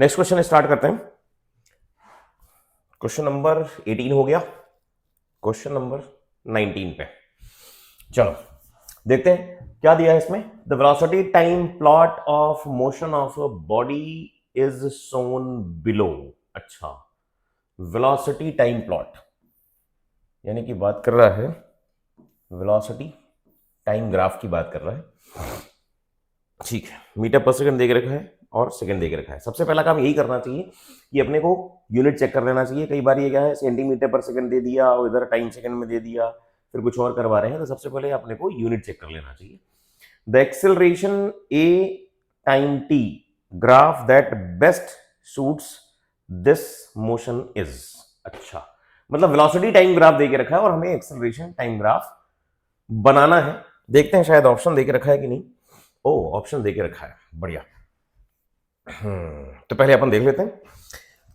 Next question start करते हैं। Question number 18 हो गया, क्वेश्चन नंबर 19 पे चलो देखते हैं क्या दिया है इसमें। The velocity time plot of motion of a body is shown below. अच्छा, वेलोसिटी टाइम प्लॉट यानी कि बात कर रहा है वेलोसिटी टाइम ग्राफ की बात कर रहा है। ठीक है, मीटर पर सेकंड दे के रखा है और सेकंड दे के रखा है। सबसे पहला काम यही करना चाहिए कि अपने को यूनिट चेक कर लेना चाहिए। कई बार ये क्या है, सेंटीमीटर पर सेकंड दे दिया और इधर टाइम सेकंड में दे दिया, फिर कुछ और करवा रहे हैं, तो सबसे पहले अपने को यूनिट चेक कर लेना चाहिए। The acceleration A time T graph that best suits this motion is. अच्छा, मतलब वेलोसिटी टाइम ग्राफ दे के रखा है और हमें एक्सेलरेशन टाइम ग्राफ बनाना है। देखते हैं शायद ऑप्शन दे के रखा है कि नहीं। ओ, ऑप्शन दे के रखा है, बढ़िया। तो पहले अपन देख लेते हैं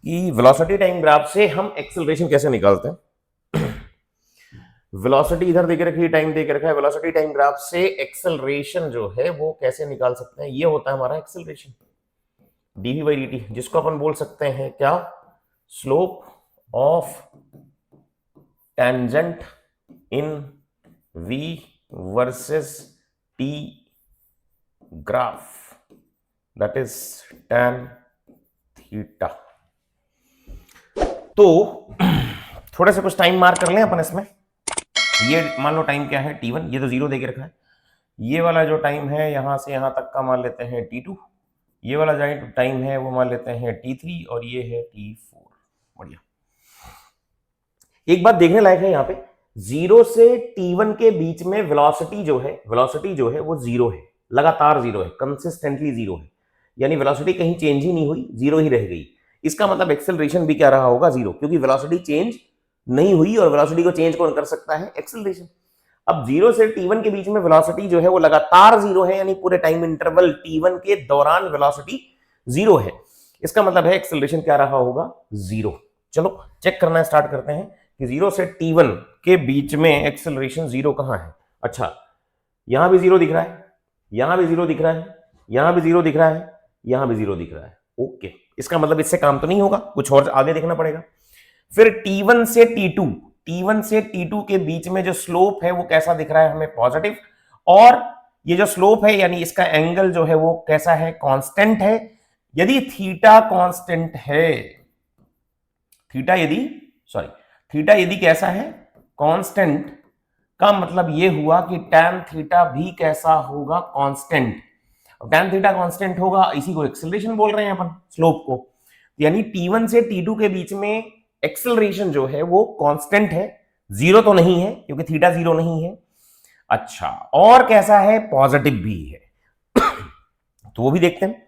कि वेलोसिटी टाइम ग्राफ से हम एक्सेलरेशन कैसे निकालते हैं। वेलोसिटी इधर देके रखी है, टाइम देके रखा है। वेलोसिटी टाइम ग्राफ से एक्सेलरेशन जो है वो कैसे निकाल सकते हैं। ये होता है हमारा acceleration dv by d t, जिसको अपन बोल सकते हैं क्या, slope of tangent in v versus t graph, that is tan theta. तो थोड़े से कुछ टाइम मार्क कर लें अपन इसमें। ये मान लो टाइम क्या है, t1, ये तो 0 दे के रखा है। ये वाला जो टाइम है यहां से यहां तक का मान लेते हैं t2। ये वाला जो टाइम है वो मान लेते हैं t3 और ये है t4। बढ़िया। एक बात देखने लायक है यहाँ पे, 0 से t1 के बीच में वेलोसिटी जो है वो 0 है, लगातार 0 है, कंसिस्टेंटली 0 है, यानी वेलोसिटी कहीं चेंज ही नहीं हुई, 0 ही रह गई। इसका मतलब एक्सेलरेशन भी क्या रहा होगा, 0, क्योंकि वेलोसिटी चेंज नहीं हुई और वेलोसिटी को चेंज कौन कर सकता है, एक्सेलरेशन। अब 0 से t1 के बीच में वेलोसिटी जो है वो लगातार 0 है, यानी पूरे टाइम इंटरवल t1 के दौरान वेलोसिटी 0 है। इसका मतलब है एक्सेलरेशन क्या रहा होगा, 0। चलो चेक करना स्टार्ट करते हैं कि 0 से t1 के बीच में एक्सेलरेशन 0 कहां है। अच्छा, यहां भी 0 दिख रहा है, यहां भी 0 दिख रहा है, यहां भी 0 दिख रहा है, यहां भी 0 दिख रहा है। ओके, इसका मतलब इससे काम तो नहीं होगा, कुछ और आगे देखना पड़ेगा। फिर t1 से t2 के बीच में जो स्लोप है वो कैसा दिख रहा है हमें, पॉजिटिव। और ये जो स्लोप है यानी इसका एंगल जो है वो कैसा है, कांस्टेंट है। यदि थीटा कांस्टेंट है, थीटा यदि कैसा है, कांस्टेंट, का मतलब ये हुआ कि tan थीटा भी कैसा होगा, कांस्टेंट। tan थीटा कांस्टेंट होगा, इसी को एक्सेलरेशन बोल रहे हैं अपन, स्लोप को। यानी t1 से t2 के बीच में एक्सेलरेशन जो है वो कांस्टेंट है, 0 तो नहीं है क्योंकि थीटा 0 नहीं है। अच्छा, और कैसा है, पॉजिटिव भी है। तो वो भी देखते हैं।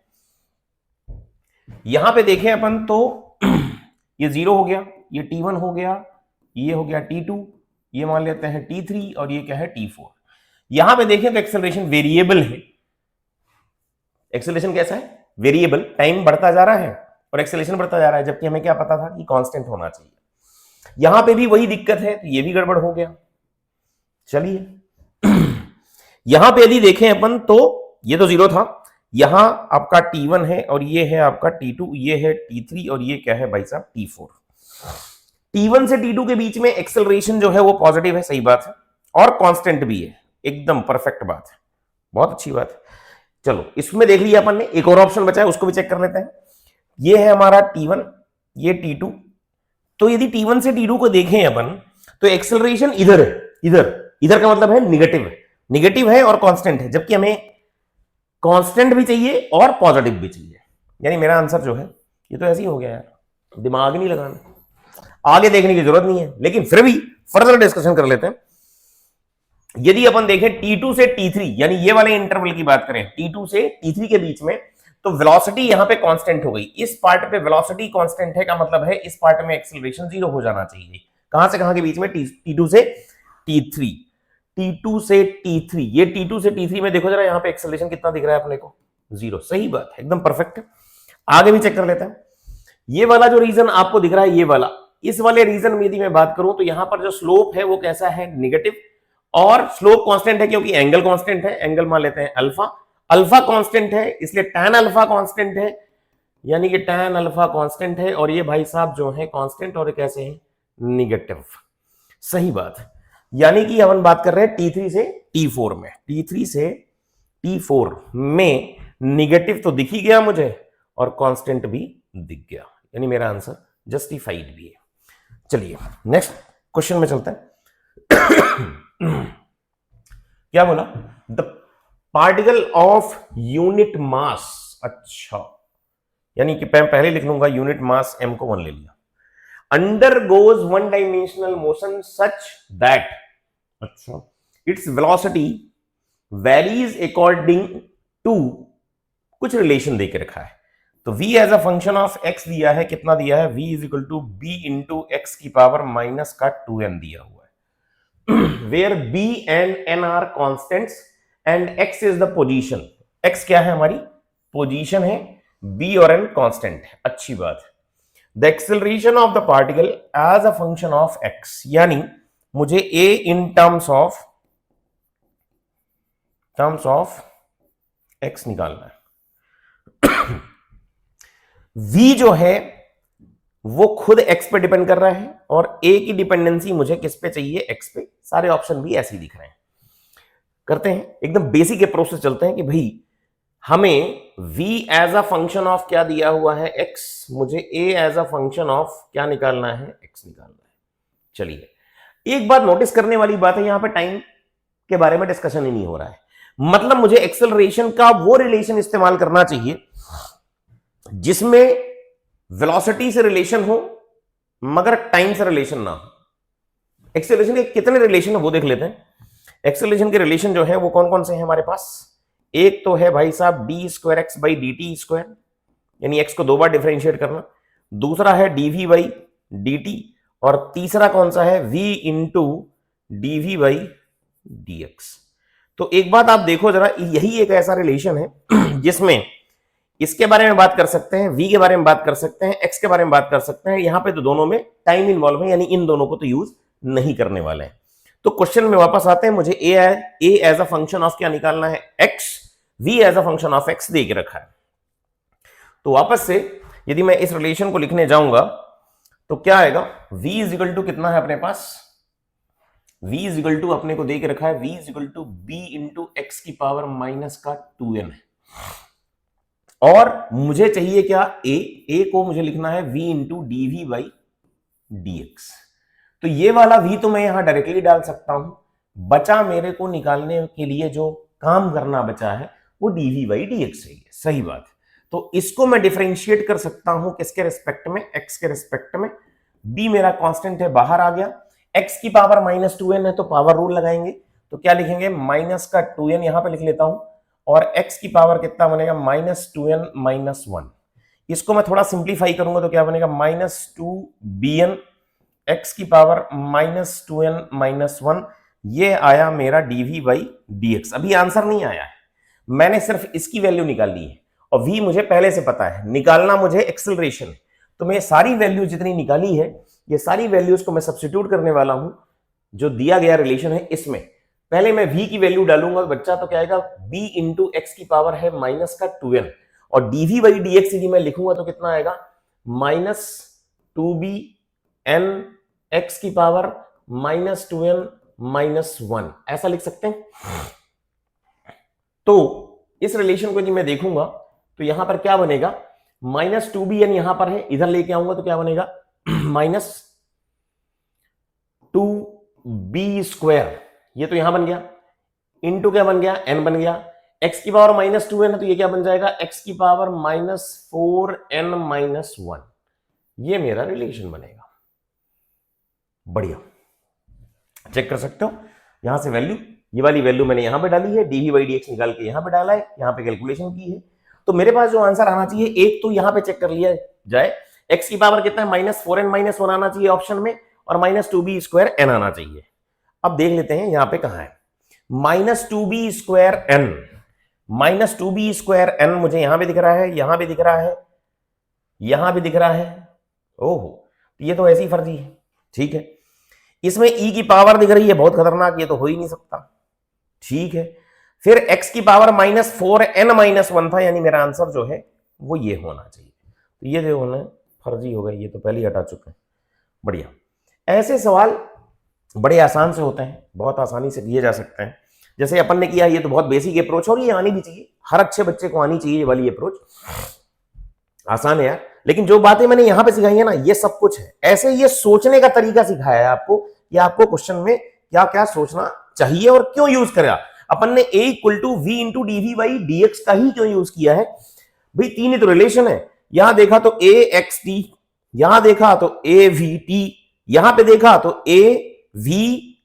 यहां पे देखें अपन तो ये 0 हो गया, ये t1 हो गया, ये हो गया t2, ये मान लेते हैं t3 और ये क्या है, t4। यहां पे देखें तो एक्सेलरेशन वेरिएबल है। एक्सेलरेशन कैसा है, वेरिएबल, टाइम बढ़ता जा रहा है और एक्सेलरेशन बढ़ता जा रहा है, जबकि हमें क्या पता था कि कांस्टेंट होना चाहिए। यहां पे भी वही दिक्कत है, तो ये भी गड़बड़ हो गया। चलिए यहां पे यदि देखें अपन तो ये तो 0 था, यहां आपका t1 है और ये है आपका t2, ये है t3 और ये क्या है भाई साहब, t4। t1 से t2 के बीच में एक्सेलरेशन जो है वो पॉजिटिव है, सही बात है, और कांस्टेंट भी है, एकदम परफेक्ट बात है, बहुत अच्छी बात है। चलो इसमें देख लिया अपन ने, एक और ऑप्शन बचा है उसको भी चेक कर लेते हैं। ये है हमारा t1, ये t2। तो यदि t1 से t2 को देखें अपन तो एक्सेलरेशन इधर है, इधर का मतलब है निगेटिव है और कांस्टेंट है, जबकि हमें कांस्टेंट भी चाहिए और पॉजिटिव भी चाहिए। यानी मेरा आंसर जो है ये तो ऐसे ही हो गया यार, दिमाग नहीं लगाना, आगे देखने की जरूरत नहीं है, लेकिन फिर भी फर्दर डिस्कशन कर लेते हैं। यदि अपन देखें t2 से t3, यानी ये वाले इंटरवल की बात करें, t2 से t3 के बीच में, तो वेलोसिटी यहां पे कांस्टेंट हो गई। इस पार्ट पे वेलोसिटी कांस्टेंट है का मतलब है इस पार्ट में एक्सेलरेशन 0 हो जाना चाहिए। कहां से कहां के बीच में, t2 से t3, t2 से t3। ये t2 से t3 में देखो जरा, यहां पे एक्सेलरेशन कितना दिख रहा है अपने को, 0। सही बात है, एकदम परफेक्ट है। आगे भी चेक कर लेते हैं। ये वाला जो रीजन आपको दिख रहा है, ये वाला, इस वाले रीजन में यदि मैं बात करूं तो यहां पर जो स्लोप है वो कैसा है, निगेटिव, और स्लोप कांस्टेंट है क्योंकि एंगल कांस्टेंट है, एंगल मान लेते हैं अल्फा, अल्फा कांस्टेंट है इसलिए tan अल्फा कांस्टेंट है, यानी कि tan अल्फा कांस्टेंट है और ये भाई साहब जो है कांस्टेंट और कैसे है निगेटिव। सही बात। यानी कि अपन बात कर रहे हैं T3 से T4 में, T3 से T4 में निगेटिव तो दिख ही गया मुझे और कांस्टेंट भी दिख गया, यानी मेरा आंसर जस्टिफाइड भी है। चलिए नेक्स्ट क्वेश्चन में चलते हैं। क्या बोला? The particle of unit mass, अच्छा यानी कि मैं पहले लिख लूंगा यूनिट मास m को 1 ले लिया, undergoes one dimensional motion such that, अच्छा, its velocity varies according to कुछ रिलेशन देके रखा है। तो v as a function of x दिया है, कितना दिया है? v is equal to b into x की पावर माइनस का 2n दिया हुआ है, where b and n are constants and x is the position. x क्या है? हमारी पोजीशन है, b और n कांस्टेंट है। अच्छी बात है। The acceleration of the particle as a function of x, यानी मुझे a in terms of x निकालना है। v जो है वो खुद x पे डिपेंड कर रहा है और a की डिपेंडेंसी मुझे किस पे चाहिए? x पे। सारे ऑप्शन भी ऐसे ही दिख रहे हैं। करते हैं एकदम बेसिक अप्रोच से चलते हैं कि भाई हमें v as a function of क्या दिया हुआ है? x, मुझे a as a function of क्या निकालना है? x निकालना है। चलिए एक बात नोटिस करने वाली बात है, यहां पे टाइम के बारे में डिस्कशन ही नहीं हो रहा है। मतलब मुझे एक्सेलरेशन का वो रिलेशन इस्तेमाल करना चाहिए जिसमें वेलोसिटी से रिलेशन हो मगर टाइम से रिलेशन ना हो। एक्सेलरेशन के कितने रिलेशन है वो देख लेते हैं। एक्सेलरेशन के रिलेशन जो है वो कौन कौन से हैं हमारे पास? एक तो है भाई साहब D square x by d T square, यानी एक्स को 2 बार डिफरेंशिएट करना। दूसरा है डीवी बाई डी टी, और तीसरा कौन सा है? v into dv by d x. तो एक बात आप देखो जरा, यही एक ऐसा रिलेशन है जिसमें इसके बारे में बात कर सकते हैं, v के बारे में बात कर सकते हैं, x के बारे में बात कर सकते हैं। यहां पे तो दोनों में टाइम इन्वॉल्व है, यानी इन दोनों को तो यूज नहीं करने वाले हैं। तो क्वेश्चन में वापस आते हैं, मुझे a as a function of क्या निकालना है? x, v as a function of x दे के रखा है। तो वापस से यदि मैं इस रिलेशन को लिखने जाऊंगा तो क्या आएगा? v इज इक्वल टू कितना है अपने पास? v इज इक्वल टू अपने को दे के रखा है v is equal to b into x की पावर माइनस का 2n है, और मुझे चाहिए क्या? a को मुझे लिखना है v into d v by d x. तो ये वाला v तो मैं यहां डायरेक्टली डाल सकता हूं, बचा मेरे को निकालने के लिए जो काम करना बचा है वो d v by d x है। सही बात है। तो इसको मैं डिफरेंशिएट कर सकता हूं किसके रिस्पेक्ट में? x के रिस्पेक्ट में। b मेरा कांस्टेंट है, बाहर आ गया। x की पावर माइनस 2n है तो पावर रूल लगाएंगे, तो क्या लिखेंगे? माइनस का 2n यहां पे लिख लेता हूं, और x की पावर कितना बनेगा? Minus 2n minus 1। इसको मैं थोड़ा सिंप्लीफाई करूंगा तो क्या बनेगा? माइनस 2bn x की पावर माइनस 2n माइनस 1। ये आया मेरा dv बाई dx। अभी आंसर नहीं आया है, मैंने सिर्फ इसकी वैल्यू निकाली है, और v मुझे पहले से पता है, निकालना मुझे एक्सेलरेशन। तो मैं सारी वैल्यू जितनी निकाली है, ये सारी वैल्यूज को मैं सब्स्टिट्यूट करने वाला हूं जो दिया गया रिलेशन है इसमें। पहले मैं v की वैल्यू डालूंगा, बच्चा तो क्या आएगा? b इंटू एक्स की पावर है माइनस का 2n, और dv बाई dx यदि मैं लिखूंगा तो कितना आएगा? माइनस 2b n एक्स की पावर माइनस 2n माइनस 1, ऐसा लिख सकते हैं। तो इस रिलेशन को यदि मैं देखूंगा तो यहां पर क्या बनेगा? माइनस 2bn यहां पर है, इधर लेके आऊंगा तो क्या बनेगा? माइनस 2b स्क्वायर, ये तो यहां बन गया, इंटू क्या बन गया? n बन गया। x की पावर माइनस 2n है तो ये क्या बन जाएगा? x की पावर माइनस 4n माइनस 1। ये मेरा रिलेशन बनेगा। बढ़िया, चेक कर सकते हो यहां से वैल्यू, ये वाली वैल्यू मैंने यहां पे डाली है, dv बाई dx निकाल के यहां पे डाला है, यहां पे कैलकुलेशन की है। तो मेरे पास जो आंसर आना चाहिए, एक तो यहां पे चेक कर लिया जाए, x की पावर कितना है? माइनस 4n माइनस 1 आना चाहिए ऑप्शन में, और माइनस 2b स्क्वायर n आना चाहिए। अब देख लेते हैं यहां पे कहां है minus 2b square n। Minus 2b square n मुझे यहां भी दिख रहा है, यहां भी दिख रहा है, यहां भी दिख रहा है। ओहो, ये तो ऐसी फर्जी है। ठीक है, इसमें e की पावर दिख रही है, बहुत खतरनाक, ये तो हो ही नहीं सकता। ठीक है, फिर x की पावर माइनस 4n माइनस 1 था, यानी मेरा आंसर जो है वो ये होना चाहिए। तो ये जो है फर्जी हो गए, ये तो पहले ही हटा चुके हैं। बढ़िया, ऐसे सवाल बड़े आसान से होते हैं, बहुत आसानी से किए जा सकते हैं। जैसे अपन ने किया, ये तो बहुत बेसिक अप्रोच, और ये आनी भी चाहिए, हर अच्छे बच्चे को आनी चाहिए ये वाली अप्रोच। आसान है यार, लेकिन जो बातें मैंने यहां पे सिखाई है ना, ये सब कुछ है। ऐसे ये सोचने का तरीका सिखाया है आपको कि आपको क्वेश्चन में क्या क्या सोचना चाहिए और क्यों यूज करा। अपन ने a equal to v into dv by dx का ही क्यों यूज किया है भाई? तीन ही तो रिलेशन है। यहां देखा तो a एक्स टी, यहां देखा तो a वी टी, यहां पे देखा तो a वी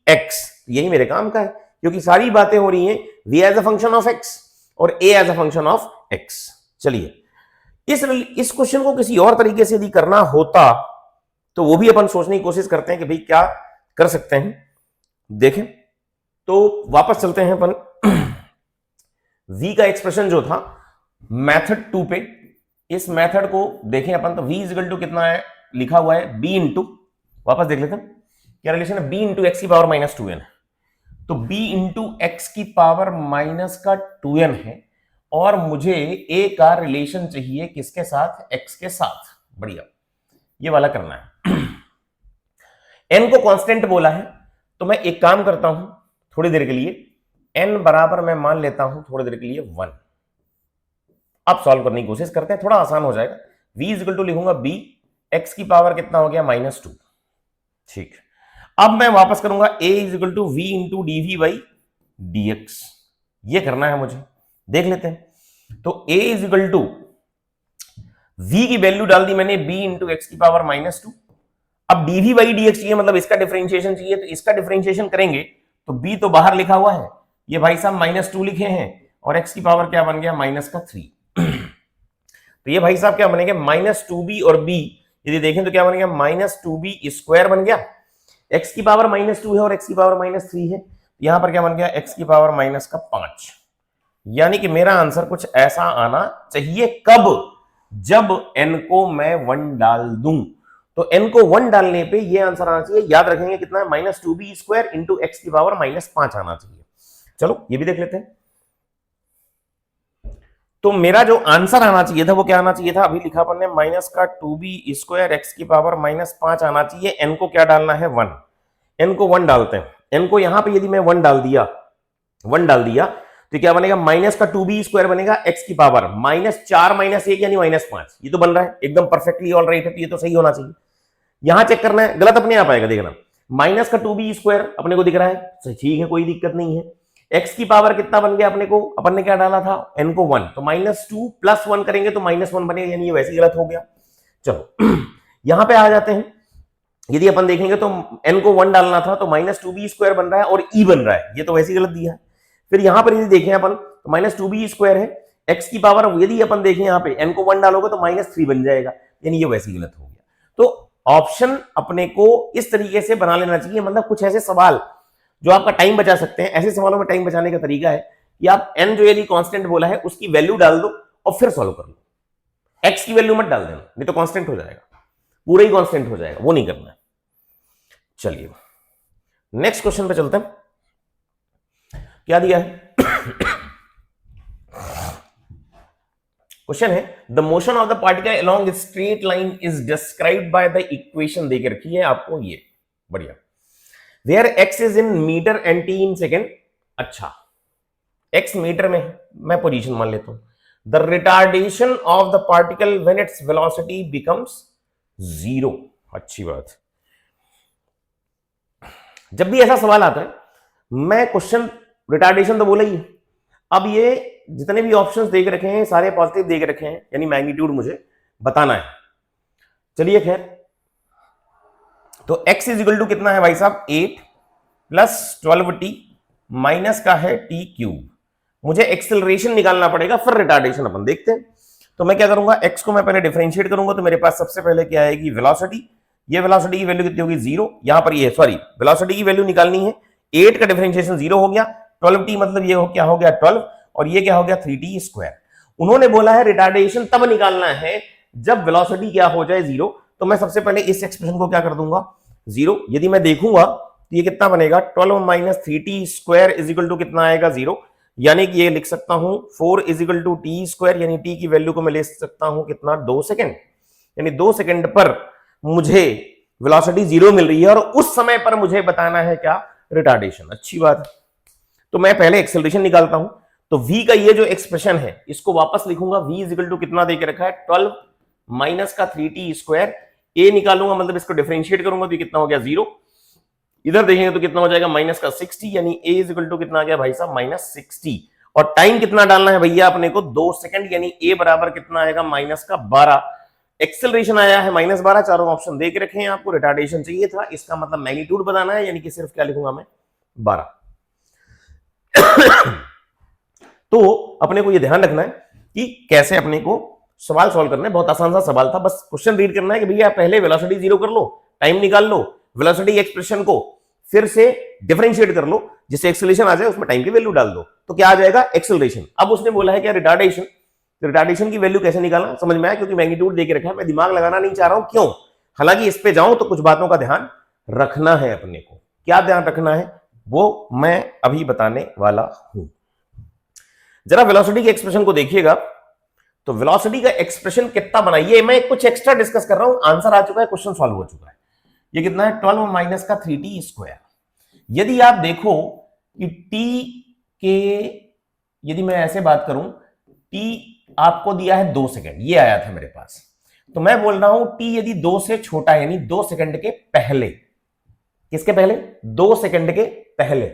एक्स। यही मेरे काम का है, क्योंकि सारी बातें हो रही हैं v as a function of x और a as a function of x। चलिए, इस क्वेश्चन को किसी और तरीके से यदि करना होता तो वो भी अपन सोचने की कोशिश करते हैं कि भाई क्या कर सकते हैं। देखें तो वापस चलते हैं अपन v का एक्सप्रेशन जो था मेथड 2 पे। इस मेथड को देखें अपन तो v इक्वल टू कितना है, लिखा हुआ है b इंटू, वापस देख लेते हैं क्या रिलेशन है, b इंटू एक्स की पावर माइनस 2n। तो b इंटू एक्स की पावर माइनस का 2n है, और मुझे a का रिलेशन चाहिए किसके साथ, x के साथ। बढ़िया, ये वाला करना है। n को कांस्टेंट बोला है, तो मैं एक काम करता हूं थोड़ी देर के लिए, n बराबर मैं मान लेता हूं थोड़ी देर के लिए 1। अब सॉल्व करने की कोशिश करते हैं, थोड़ा आसान हो जाएगा। v इक्वल टू लिखूंगा b, x की पावर कितना हो गया माइनस 2। ठीक, अब मैं वापस करूंगा a equal to v into dv by dx। ये करना है मुझे, देख लेते हैं। तो a इक्वल टू v की वैल्यू डाल दी मैंने b इंटू एक्स की पावर माइनस 2। अब dv बाई dx चाहिए, मतलब इसका डिफरेंशिएशन चाहिए, तो इसका डिफरेंशिएशन करेंगे तो b तो बाहर लिखा हुआ है, ये भाई साहब माइनस 2 लिखे हैं, और x की पावर क्या बन गया माइनस का 3। तो ये भाई साहब क्या बनेंगे माइनस 2b, और b यदि देखें तो क्या बन गया माइनस 2b स्क्वायर बन गया। x की पावर माइनस 2 है और x की पावर माइनस 3 है, यहां पर क्या बन गया x की पावर माइनस का 5। यानी कि मेरा आंसर कुछ ऐसा आना चाहिए, कब, जब n को मैं 1 डाल दूं। तो n को 1 डालने पे ये आंसर आना चाहिए, याद रखेंगे कितना है minus 2b square into x की पावर माइनस 5 आना चाहिए। चलो ये भी देख लेते हैं। तो मेरा जो आंसर आना चाहिए था वो क्या आना चाहिए था, अभी लिखा अपन ने माइनस का 2b स्क्वायर एक्स की पावर माइनस 5 आना चाहिए। n को क्या डालना है 1, n को 1 डालते हैं। n को यहां पे यदि मैं 1 डाल दिया तो क्या बनेगा माइनस का 2b स्क्वायर बनेगा एक्स की पावर माइनस 4 माइनस 1 यानी माइनस 5। ये तो बन रहा है एकदम परफेक्टली ऑल राइट है, तो ये तो सही होना चाहिए। यहां चेक करना है, गलत अपने आप आएगा, देखना माइनस का 2b स्क्वायर अपने को दिख रहा है, ठीक है कोई दिक्कत नहीं है। एक्स की पावर कितना बन गया अपने को, अपन ने क्या डाला था n को 1, तो माइनस 2 प्लस 1 करेंगे तो माइनस 1 बनेगा, यानी ये वैसे ही गलत हो गया। चलो यहां पे आ जाते हैं, यदि अपन देखेंगे तो n को 1 डालना था तो माइनस 2b स्क्वायर बन रहा है और e बन रहा है, ये तो वैसे ही गलत दिया है। फिर यहां पर यदि देखें अपन तो माइनस 2b स्क्वायर है, x की पावर यदि अपन देखें यहां पे n को 1 डालोगे तो माइनस 3 बन जाएगा, यानी ये वैसे ही गलत हो गया। तो ऑप्शन अपने को इस तरीके से बना लेना चाहिए, मतलब कुछ ऐसे सवाल जो आपका टाइम बचा सकते हैं। ऐसे सवालों में टाइम बचाने का तरीका है कि आप n जो यदि कांस्टेंट बोला है उसकी वैल्यू डाल दो और फिर सॉल्व कर लो। x की वैल्यू मत डाल देना, नहीं तो कांस्टेंट हो जाएगा, पूरा ही कांस्टेंट हो जाएगा, वो नहीं करना है। चलिए नेक्स्ट क्वेश्चन पे चलते हैं, क्या दिया है। क्वेश्चन है the motion of the particle along straight line is described by the equation देके रखी है आपको, ये बढ़िया, where x is in metre and t in second. अच्छा x मीटर में है, मैं पोजीशन मान लेता हूं। The retardation of the particle when its velocity becomes 0। अच्छी बात, जब भी ऐसा सवाल आता है मैं क्वेश्चन रिटार्डेशन तो बोला ही है। अब ये जितने भी ऑप्शंस देख रखे हैं सारे पॉजिटिव देख रखे हैं, यानी मैग्नीट्यूड मुझे बताना है। चलिए खैर, तो x इज इक्वल टू कितना है भाई साहब 8 प्लस 12t माइनस का है t क्यूब। मुझे एक्सेलरेशन निकालना पड़ेगा, फिर रिटार्डेशन अपन देखते हैं। तो मैं क्या करूंगा, x को मैं पहले डिफरेंशिएट करूंगा, तो मेरे पास सबसे पहले क्या आएगी वेलोसिटी। ये वेलोसिटी की वैल्यू कितनी होगी 0, यहां पर ये सॉरी वेलोसिटी की वैल्यू निकालनी है, 8 का डिफरेंशिएशन 0 हो गया, 12t मतलब ये क्या हो गया 12, और ये क्या हो गया 3t स्क्वायर। उन्होंने बोला है रिटार्डेशन तब निकालना है जब वेलोसिटी क्या हो जाए 0, तो मैं सबसे पहले इस एक्सप्रेशन को क्या कर दूंगा 0। यदि मैं देखूंगा तो ये कितना बनेगा 12 minus 3t square is equal to कितना आएगा 0, यानी कि ये लिख सकता हूं 4 is equal to t square, यानी t की वैल्यू को मैं ले सकता हूं कितना 2 सेकेंड। यानी 2 सेकंड पर मुझे वेलोसिटी 0 मिल रही है और उस समय पर मुझे बताना है क्या, रिटार्डेशन। अच्छी बात है। तो मैं पहले एक्सेलरेशन निकालता हूं। तो v का ये जो एक्सप्रेशन है इसको वापस लिखूंगा, v इज इक्वल टू कितना देके रखा है 12 माइनस का 3t स्क्वायर, a निकालूंगा मतलब इसको डिफरेंशिएट करूंगा तो कितना हो गया 0, इधर देखेंगे तो कितना हो जाएगा माइनस का 60, यानी a इज इक्वल टू कितना आ गया भाई साहब माइनस 60। और टाइम कितना डालना है भैया अपने को 2 सेकंड, यानी a बराबर कितना आएगा माइनस का 12। एक्सेलरेशन आया है माइनस 12, चारों ऑप्शन देख रखे हैं आपको। रिटार्डेशन चाहिए था, इसका मतलब मैग्नीट्यूड बताना है, यानी कि सिर्फ क्या लिखूंगा मैं 12। तो अपने को यह ध्यान रखना है कि कैसे अपने को सवाल सॉल्व करना है। बहुत आसान सा सवाल था, बस क्वेश्चन रीड करना है कि भैया पहले वेलोसिटी 0 कर लो, टाइम निकाल लो, वेलोसिटी एक्सप्रेशन को फिर से डिफरेंशिएट कर लो, जिससे एक्सेलरेशन आ जाए उसमें टाइम की वैल्यू डाल दो तो क्या आ जाएगा एक्सेलरेशन। अब उसने बोला है क्या रिटार्डेशन, रिटार्डेशन की वैल्यू कैसे निकालना समझ में आया, क्योंकि मैग्नीट्यूड देके रखा है, मैं दिमाग लगाना नहीं चाह रहा हूं। क्यों? हालांकि इस पे जाऊं तो कुछ बातों का ध्यान रखना है अपने को। क्या ध्यान रखना है वो मैं अभी बताने वाला हूं। जरा वेलोसिटी के एक्सप्रेशन को देखिएगा। तो वेलोसिटी का एक्सप्रेशन कितना बनाइए, मैं कुछ एक्स्ट्रा डिस्कस कर रहा हूं, आंसर आ चुका है, क्वेश्चन सॉल्व हो चुका है। ये कितना है 12 माइनस का 3t स्क्वायर। यदि आप देखो कि t के, यदि मैं ऐसे बात करूं, t आपको दिया है 2 सेकंड, ये आया था मेरे पास, तो मैं बोल रहा हूं t यदि 2 से छोटा है, यानी 2 सेकंड के पहले, किसके पहले 2 सेकंड के पहले,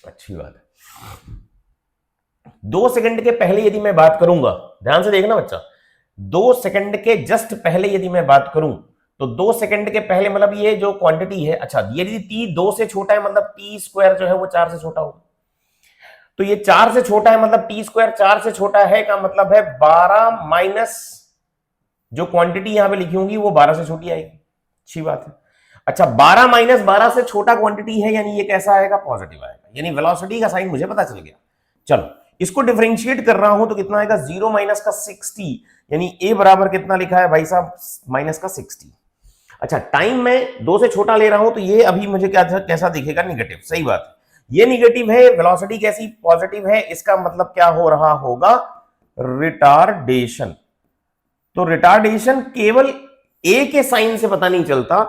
अच्छी बात है, 2 सेकंड के पहले यदि मैं बात करूंगा, ध्यान से देखना बच्चा, 2 सेकंड के जस्ट पहले यदि मैं बात करूं तो 2 सेकंड के पहले मतलब ये जो क्वांटिटी है, अच्छा यदि t 2 से छोटा है मतलब t स्क्वायर जो है वो 4 से छोटा होगा। तो ये 4 से छोटा है मतलब t स्क्वायर 4 से छोटा है का मतलब है 12 माइनस जो क्वांटिटी यहां पे लिखी होगी वो 12 से छोटी आएगी। अच्छी बात है। अच्छा 12 माइनस 12 से छोटा क्वांटिटी है, यानी ये कैसा आएगा पॉजिटिव आएगा, यानी वेलोसिटी का साइन मुझे पता चल गया। चलो इसको डिफरेंशिएट कर रहा हूं तो कितना आएगा 0 माइनस का 60, यानी a बराबर कितना लिखा है भाई साहब माइनस का 60। अच्छा टाइम में 2 से छोटा ले रहा हूं तो ये अभी मुझे क्या कैसा दिखेगा निगेटिव, सही बात है, ये निगेटिव है, वेलोसिटी कैसी पॉजिटिव है, इसका मतलब क्या हो रहा होगा रिटार्डेशन। तो रिटार्डेशन केवल a के साइन से पता नहीं चलता,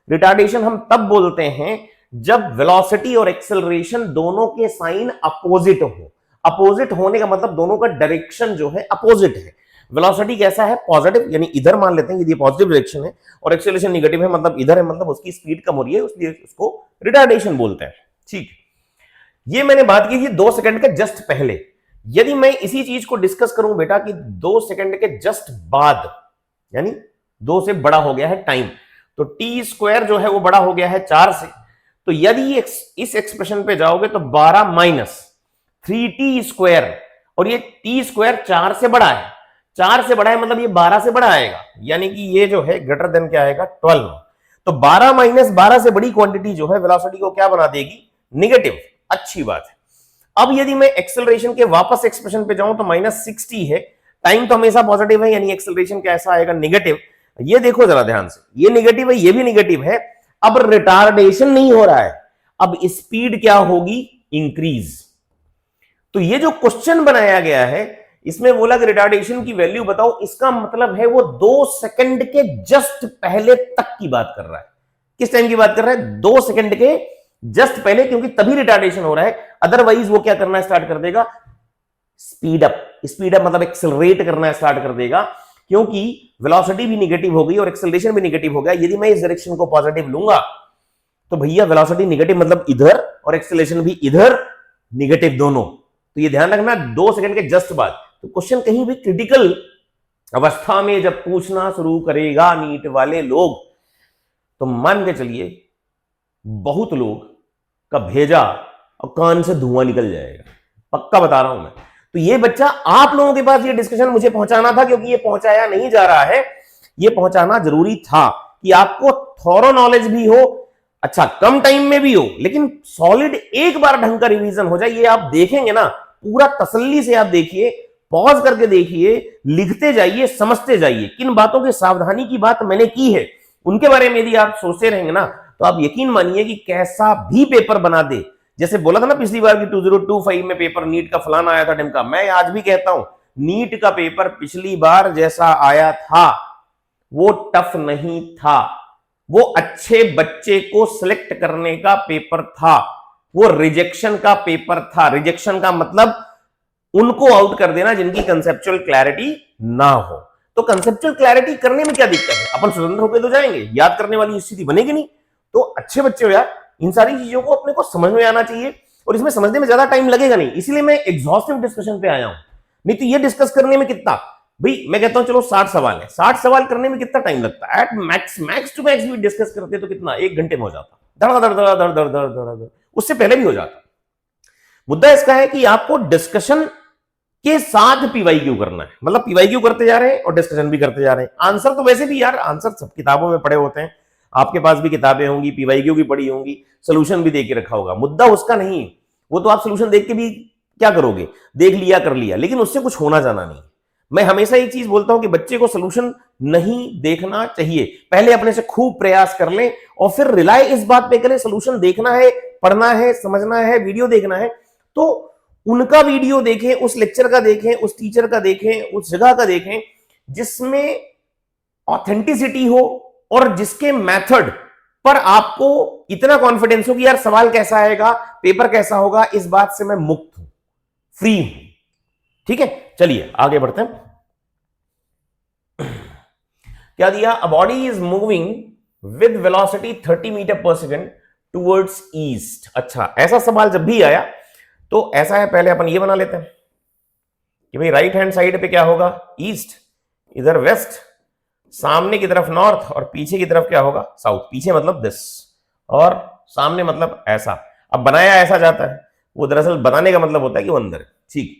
रिटार्डेशन हम तब बोलते हैं जब वेलोसिटी और एक्सेलरेशन दोनों के साइन अपोजिट हो। अपोजिट होने का मतलब दोनों का डायरेक्शन जो है अपोजिट है। वेलोसिटी कैसा है पॉजिटिव, यानी इधर मान लेते हैं यदि पॉजिटिव डायरेक्शन है, और एक्सेलरेशन नेगेटिव है मतलब इधर है, मतलब उसकी स्पीड कम हो रही है, इसलिए उसको रिटार्डेशन बोलते हैं। ठीक, ये मैंने बात की थी 2 सेकंड के जस्ट पहले। यदि मैं इसी चीज को डिस्कस करूं बेटा कि 2 सेकंड के जस्ट बाद, यानी 2 से बड़ा हो गया है टाइम, तो टी स्क्वायर जो है वो बड़ा हो गया है 4 से, तो यदि इस एक्सप्रेशन पे जाओगे तो 12 माइनस 3t स्क्वायर, और ये t स्क्वायर 4 से बड़ा है, 4 से बड़ा है मतलब ये 12 से बड़ा आएगा, यानी कि ये जो है ग्रेटर देन क्या आएगा 12। तो 12 माइनस 12 से बड़ी क्वांटिटी जो है वेलोसिटी को क्या बना देगी निगेटिव। अच्छी बात है। अब यदि मैं एक्सेलरेशन के वापस एक्सप्रेशन पे जाऊं तो माइनस 60 है, टाइम तो हमेशा पॉजिटिव है, यानी एक्सेलरेशन कैसा आएगा निगेटिव। ये देखो जरा ध्यान से, ये निगेटिव है ये भी निगेटिव है, अब रिटार्डेशन नहीं हो रहा है, अब स्पीड क्या होगी इंक्रीज। तो ये जो क्वेश्चन बनाया गया है इसमें बोला कि रिटार्डेशन की वैल्यू बताओ, इसका मतलब है वो 2 सेकंड के जस्ट पहले तक की बात कर रहा है। किस टाइम की बात कर रहा है 2 सेकंड के जस्ट पहले, क्योंकि तभी रिटार्डेशन हो रहा है, अदरवाइज वो क्या करना स्टार्ट कर देगा स्पीड अप। स्पीड अप मतलब एक्सेलरेट करना स्टार्ट कर देगा, क्योंकि वेलोसिटी भी नेगेटिव हो गई और एक्सेलरेशन भी नेगेटिव हो गया। यदि मैं इस डायरेक्शन को पॉजिटिव लूंगा तो भैया वेलोसिटी नेगेटिव मतलब इधर और एक्सेलरेशन भी इधर नेगेटिव दोनों। तो ये ध्यान रखना 2 सेकंड के जस्ट बाद। तो क्वेश्चन कहीं भी क्रिटिकल अवस्था में जब पूछना शुरू करेगा नीट वाले लोग, तो मान के चलिए बहुत लोग का भेजा और कान से धुआं निकल जाएगा, पक्का बता रहा हूं मैं। तो ये बच्चा आप लोगों के पास ये डिस्कशन मुझे पहुंचाना था, क्योंकि ये पहुंचाया नहीं जा रहा है, ये पहुंचाना जरूरी था कि आपको थॉरो नॉलेज भी हो, अच्छा कम टाइम में भी हो, लेकिन सॉलिड एक बार ढंग का रिवीजन हो जाए। ये आप देखेंगे ना पूरा तसल्ली से आप देखिए, पॉज करके देखिए, लिखते जाइए, समझते जाइए। किन बातों की सावधानी की बात मैंने की है उनके बारे में यदि आप सोचते रहेंगे ना तो आप यकीन मानिए कि कैसा भी पेपर बना दे। जैसे बोला था ना पिछली बार कि 2025 में पेपर नीट का फलाना आया था ढंग का, मैं आज भी कहता हूं नीट का पेपर पिछली बार जैसा आया था वो टफ नहीं था, वो अच्छे बच्चे को सिलेक्ट करने का पेपर था, वो रिजेक्शन का पेपर था। रिजेक्शन का मतलब उनको आउट कर देना जिनकी कंसेप्चुअल क्लैरिटी ना हो। तो कंसेप्चुअल क्लैरिटी करने में क्या दिक्कत है, अपन स्वतंत्र होकर तो जाएंगे, याद करने वाली स्थिति बनेगी नहीं। तो अच्छे बच्चे हो यार, इन सारी चीजों को अपने को समझ में आना चाहिए और इसमें समझने में ज्यादा टाइम लगेगा नहीं, इसलिए मैं एग्जॉस्टिव डिस्कशन पे आया हूं। नहीं तो ये डिस्कस करने में कितना, भाई मैं कहता हूं चलो 60 सवाल है, 60 सवाल करने में कितना टाइम लगता है, एट मैक्स टू मैक्स भी डिस्कस करते तो कितना, 1 घंटे में हो जाता, धड़ उससे पहले भी हो जाता। मुद्दा इसका है कि आपको डिस्कशन के साथ पीवाईक्यू करना है, मतलब पीवाईक्यू करते जा रहे हैं और डिस्कशन भी करते जा रहे हैं। आंसर तो वैसे भी यार, आंसर सब किताबों में पढ़े होते हैं, आपके पास भी किताबें होंगी, पीवाईक्यू भी पढ़ी होंगी, सोल्यूशन भी दे के रखा होगा। मुद्दा उसका नहीं है, वो तो आप सोल्यूशन देख के भी क्या करोगे, देख लिया कर लिया, लेकिन उससे कुछ होना जाना नहीं। मैं हमेशा एक चीज बोलता हूं कि बच्चे को सोल्यूशन नहीं देखना चाहिए, पहले अपने से खूब प्रयास कर लें और फिर रिलाय इस बात पे करें, सोल्यूशन देखना है, पढ़ना है, समझना है, वीडियो देखना है तो उनका वीडियो देखें, उस लेक्चर का देखें, उस टीचर का देखें, उस जगह का देखें जिसमें ऑथेंटिसिटी हो और जिसके मेथड पर आपको इतना कॉन्फिडेंस हो कि यार सवाल कैसा आएगा, पेपर कैसा होगा, इस बात से मैं मुक्त हूं, फ्री हूं। ठीक है, चलिए आगे बढ़ते हैं। क्या दिया, a body is moving with velocity 30 metre per second towards east. अच्छा, ऐसा सवाल जब भी आया तो ऐसा है, पहले अपन ये बना लेते हैं कि भाई राइट हैंड साइड पे क्या होगा, ईस्ट, इधर वेस्ट, सामने की तरफ नॉर्थ और पीछे की तरफ क्या होगा, साउथ। पीछे मतलब दिस और सामने मतलब ऐसा। अब बनाया ऐसा जाता है, वो दरअसल बनाने का मतलब होता है कि वो अंदर। ठीक,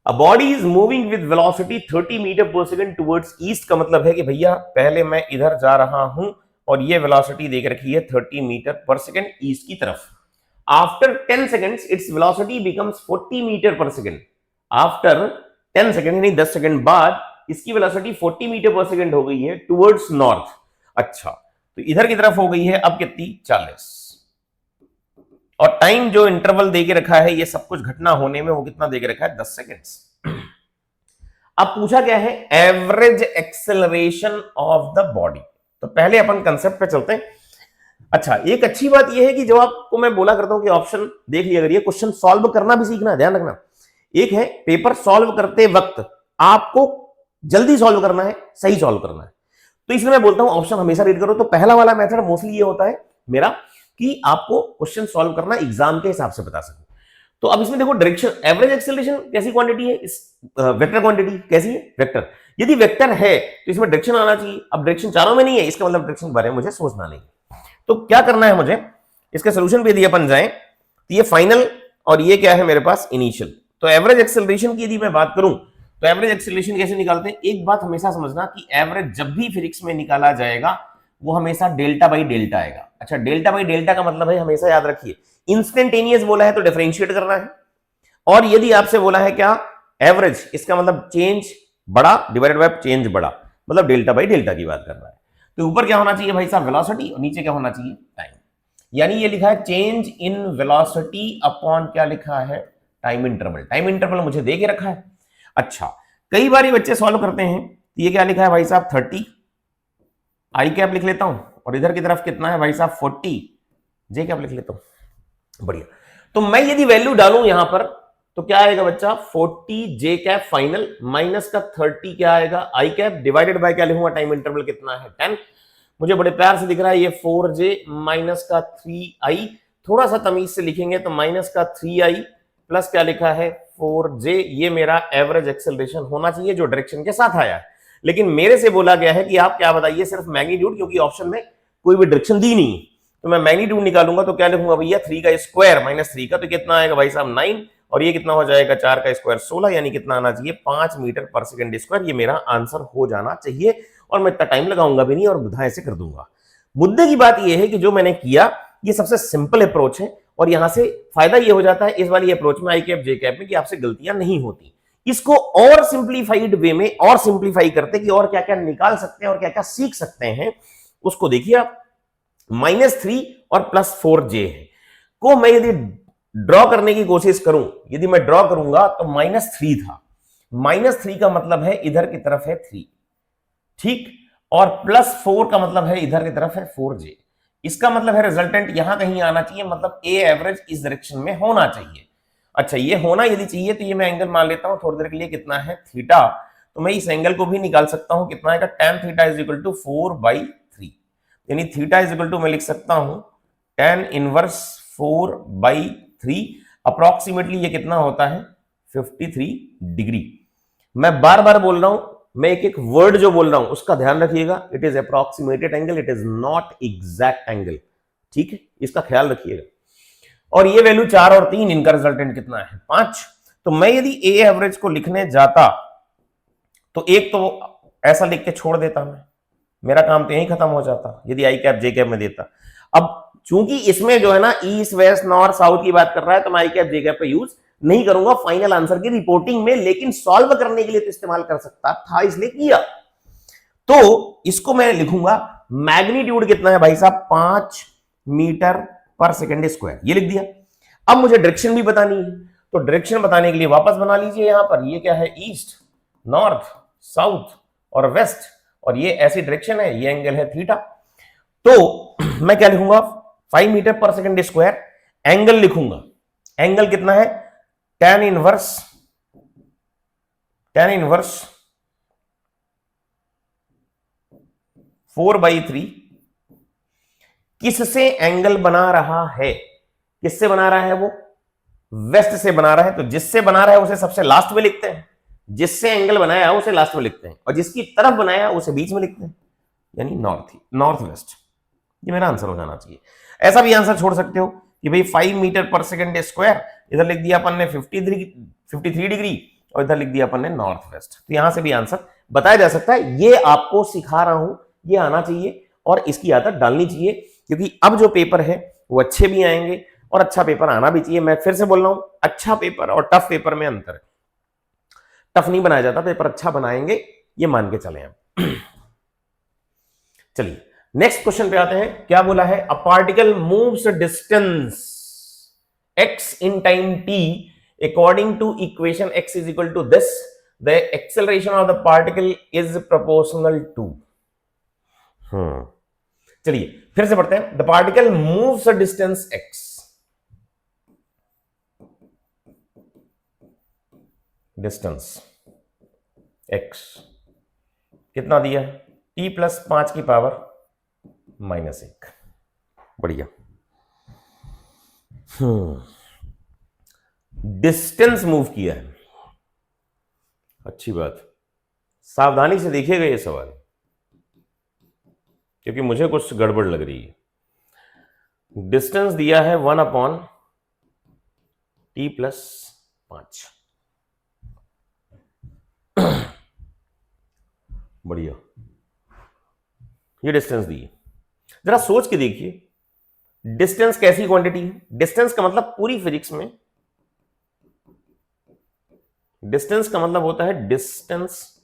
a body is moving with velocity 30 metre per second towards east का मतलब है कि भैया पहले मैं इधर जा रहा हूं और ये वेलोसिटी देख रखी है 30 मीटर पर सेकेंड ईस्ट की तरफ। After 10 seconds, its velocity becomes 40 metre per second. After 10 second यानी 10 सेकेंड बाद इसकी वेलोसिटी 40 मीटर पर सेकेंड हो गई है टुवर्ड्स नॉर्थ। अच्छा, तो इधर की तरफ हो गई है अब कितनी, 40। और टाइम जो इंटरवल दे के रखा है ये सब कुछ घटना होने में, वो कितना दे के रखा है, 10 सेकेंड्स। अब पूछा क्या है, average acceleration of the body. तो पहले अपन कंसेप्ट पे चलते हैं। अच्छा, एक अच्छी बात यह है कि जब आपको मैं बोला करता हूं कि ऑप्शन देख लिया करिए, क्वेश्चन सॉल्व करना भी सीखना, ध्यान रखना। एक है पेपर सॉल्व करते वक्त आपको जल्दी सॉल्व करना है, सही सॉल्व करना है, तो इसलिए मैं बोलता हूं ऑप्शन हमेशा रीड करो। तो पहला वाला मेथड मोस्टली ये होता है मेरा कि आपको क्वेश्चन सॉल्व करना एग्जाम के हिसाब से बता सकूं। तो अब इसमें देखो, डायरेक्शन, एवरेज एक्सेलरेशन कैसी क्वांटिटी है, इस वेक्टर क्वांटिटी कैसी है, वेक्टर। यदि वेक्टर है तो इसमें डायरेक्शन आना चाहिए। अब डायरेक्शन चारों में नहीं है, इसका मतलब डायरेक्शन के बारे में मुझे सोचना नहीं। तो क्या करना है मुझे, इसके सोल्यूशन पे यदि अपन जाएं तो ये फाइनल और ये क्या है मेरे पास, इनिशियल। तो एवरेज एक्सेलरेशन की यदि मैं बात करूं तो एवरेज एक्सेलरेशन कैसे निकालते हैं, एक बात हमेशा समझना कि एवरेज जब भी फिजिक्स में निकाला जाएगा वो हमेशा डेल्टा बाई डेल्टा आएगा। अच्छा, डेल्टा बाई डेल्टा का मतलब है, हमेशा याद रखिए, इंस्टेंटेनियस बोला है तो डिफरेंशिएट करना है, और यदि आपसे बोला है क्या एवरेज, इसका मतलब चेंज बड़ा डिवाइडेड बाय चेंज बड़ा, मतलब डेल्टा बाई डेल्टा की बात कर रहा है। तो ऊपर क्या होना चाहिए भाई साहब, वेलोसिटी, और नीचे क्या होना चाहिए, टाइम। यानी ये लिखा है चेंज इन वेलोसिटी अपॉन क्या लिखा है, टाइम इंटरवल। टाइम इंटरवल मुझे दे के रखा है। अच्छा, कई बार बच्चे सॉल्व करते हैं, तो ये क्या लिखा है भाई साहब, 30, आई कैप लिख लेता हूं, और इधर की तरफ कितना है भाई साहब, 40, जे कैप लिख लेता हूं। बढ़िया, तो मैं यदि वैल्यू डालूं यहां पर तो क्या आएगा बच्चा, 40 जे कैप फाइनल माइनस का 30 क्या आएगा, आई कैप, डिवाइडेड बाय क्या लिखूंगा, टाइम इंटरवल कितना है, 10। मुझे बड़े प्यार से दिख रहा है ये 4j माइनस का 3i, थोड़ा सा तमीज से लिखेंगे तो माइनस का 3i प्लस क्या लिखा है 4j, ये मेरा एवरेज एक्सेलरेशन होना चाहिए जो डायरेक्शन के साथ आया है। लेकिन मेरे से बोला गया है कि आप क्या बताइए, सिर्फ मैग्नीट्यूड, क्योंकि ऑप्शन में कोई भी डायरेक्शन दी नहीं, तो मैं मैग्नीट्यूड निकालूंगा तो क्या लिखूंगा भैया, 3 का स्क्वायर माइनस 3 का, तो कितना आएगा भाई साहब 9, और ये कितना हो जाएगा 4 का स्क्वायर 16, यानी कितना आना चाहिए 5 मीटर पर सेकंड स्क्वायर। ये मेरा आंसर हो जाना चाहिए, और मैं इतना टाइम लगाऊंगा भी नहीं और बुधा ऐसे कर दूंगा। मुद्दे की बात यह है कि जो मैंने किया ये सबसे सिंपल अप्रोच है, और यहां से फायदा ये हो जाता है इस वाली अप्रोच में, आई कैप जे कैप में, कि आपसे गलतियां नहीं होती। इसको और सिंप्लीफाइड वे में और सिंप्लीफाई करते कि और क्या क्या निकाल सकते हैं और क्या क्या सीख सकते हैं, उसको देखिए आप। -3 और +4j है को मैं यदि ड्रॉ करने की कोशिश करूं, यदि मैं ड्रॉ करूंगा तो -3 था, -3 का मतलब है इधर की तरफ है 3, ठीक। और +4 का मतलब है इधर की तरफ है 4j। इसका मतलब है रिजल्टेंट यहां कहीं आना चाहिए, मतलब ए एवरेज इस डायरेक्शन में होना चाहिए। अच्छा, ये होना यदि चाहिए तो ये मैं एंगल मान लेता हूं थोड़ी देर के लिए, कितना है थीटा। तो मैं इस एंगल को भी निकाल सकता हूं, कितना है tan theta is equal to 4/3, यानी थीटा इज इक्वल टू मैं लिख सकता हूं tan इनवर्स 4/3। अप्रोक्सीमेटली ये कितना होता है 53 डिग्री। मैं बार बार बोल रहा हूं, मैं एक एक वर्ड जो बोल रहा हूं उसका ध्यान रखिएगा। It is approximated angle, it is not exact angle, ठीक है, इसका ख्याल रखिएगा। और ये वैल्यू 4 और 3, इनका रिजल्टेंट कितना है 5। तो मैं यदि ए एवरेज को लिखने जाता तो एक तो ऐसा लिख के छोड़ देता, मैं मेरा काम तो यही खत्म हो जाता यदि आई कैप जे कैप में देता। अब चूंकि इसमें जो है ना ईस्ट वेस्ट नॉर्थ साउथ की बात कर रहा है तो मैं आई कैप जे कैप पे यूज नहीं करूंगा फाइनल आंसर की रिपोर्टिंग में, लेकिन सॉल्व करने के लिए तो इस्तेमाल कर सकता था, इसलिए किया। तो इसको मैं लिखूंगा मैग्नीट्यूड कितना है भाई साहब 5 मीटर पर सेकेंड स्क्वायर, ये लिख दिया। अब मुझे डायरेक्शन भी बतानी है, तो डायरेक्शन बताने के लिए वापस बना लीजिए यहां पर, ये क्या है ईस्ट नॉर्थ साउथ और वेस्ट, और ये ऐसी डायरेक्शन है, ये एंगल है थीटा। तो मैं क्या लिखूंगा 5 metre per second square, angle लिखूंगा, एंगल कितना है tan इनवर्स 4/3। किससे एंगल बना रहा है, किससे बना रहा है वो वेस्ट से बना रहा है, तो जिससे बना रहा है उसे सबसे लास्ट में लिखते हैं, जिससे एंगल बनाया उसे लास्ट में लिखते हैं, और जिसकी तरफ बनाया उसे बीच में लिखते हैं, यानी नॉर्थ वेस्ट। ये मेरा आंसर हो जाना चाहिए। ऐसा भी आंसर छोड़ सकते हो कि भाई 5 मीटर पर सेकेंड स्क्वायर, इधर लिख दिया अपन ने 53 डिग्री, और इधर लिख दिया अपन ने नॉर्थ वेस्ट। तो यहां से भी आंसर बताया जा सकता है। ये आपको सिखा रहा हूं, ये आना चाहिए और इसकी आदत डालनी चाहिए, क्योंकि अब जो पेपर है वो अच्छे भी आएंगे और अच्छा पेपर आना भी चाहिए। मैं फिर से बोल रहा हूं, अच्छा पेपर और टफ पेपर में अंतर है। टफ नहीं बनाया जाता, पेपर अच्छा बनाएंगे, ये मान के चले हम। चलिए नेक्स्ट क्वेश्चन पे आते हैं। क्या बोला है, a particle moves distance x in time t according to equation x is equal to this, the acceleration of the particle is proportional to। चलिए फिर से पढ़ते हैं। The particle moves a distance x, distance x कितना दिया है t + 5 की power -1। बढ़िया। डिस्टेंस मूव किया है, अच्छी बात। सावधानी से देखिएगा ये सवाल, क्योंकि मुझे कुछ गड़बड़ लग रही है। डिस्टेंस दिया है 1/t + 5। बढ़िया, ये डिस्टेंस दी है। जरा सोच के देखिए, डिस्टेंस कैसी क्वांटिटी है। डिस्टेंस का मतलब पूरी फिजिक्स में डिस्टेंस का मतलब होता है डिस्टेंस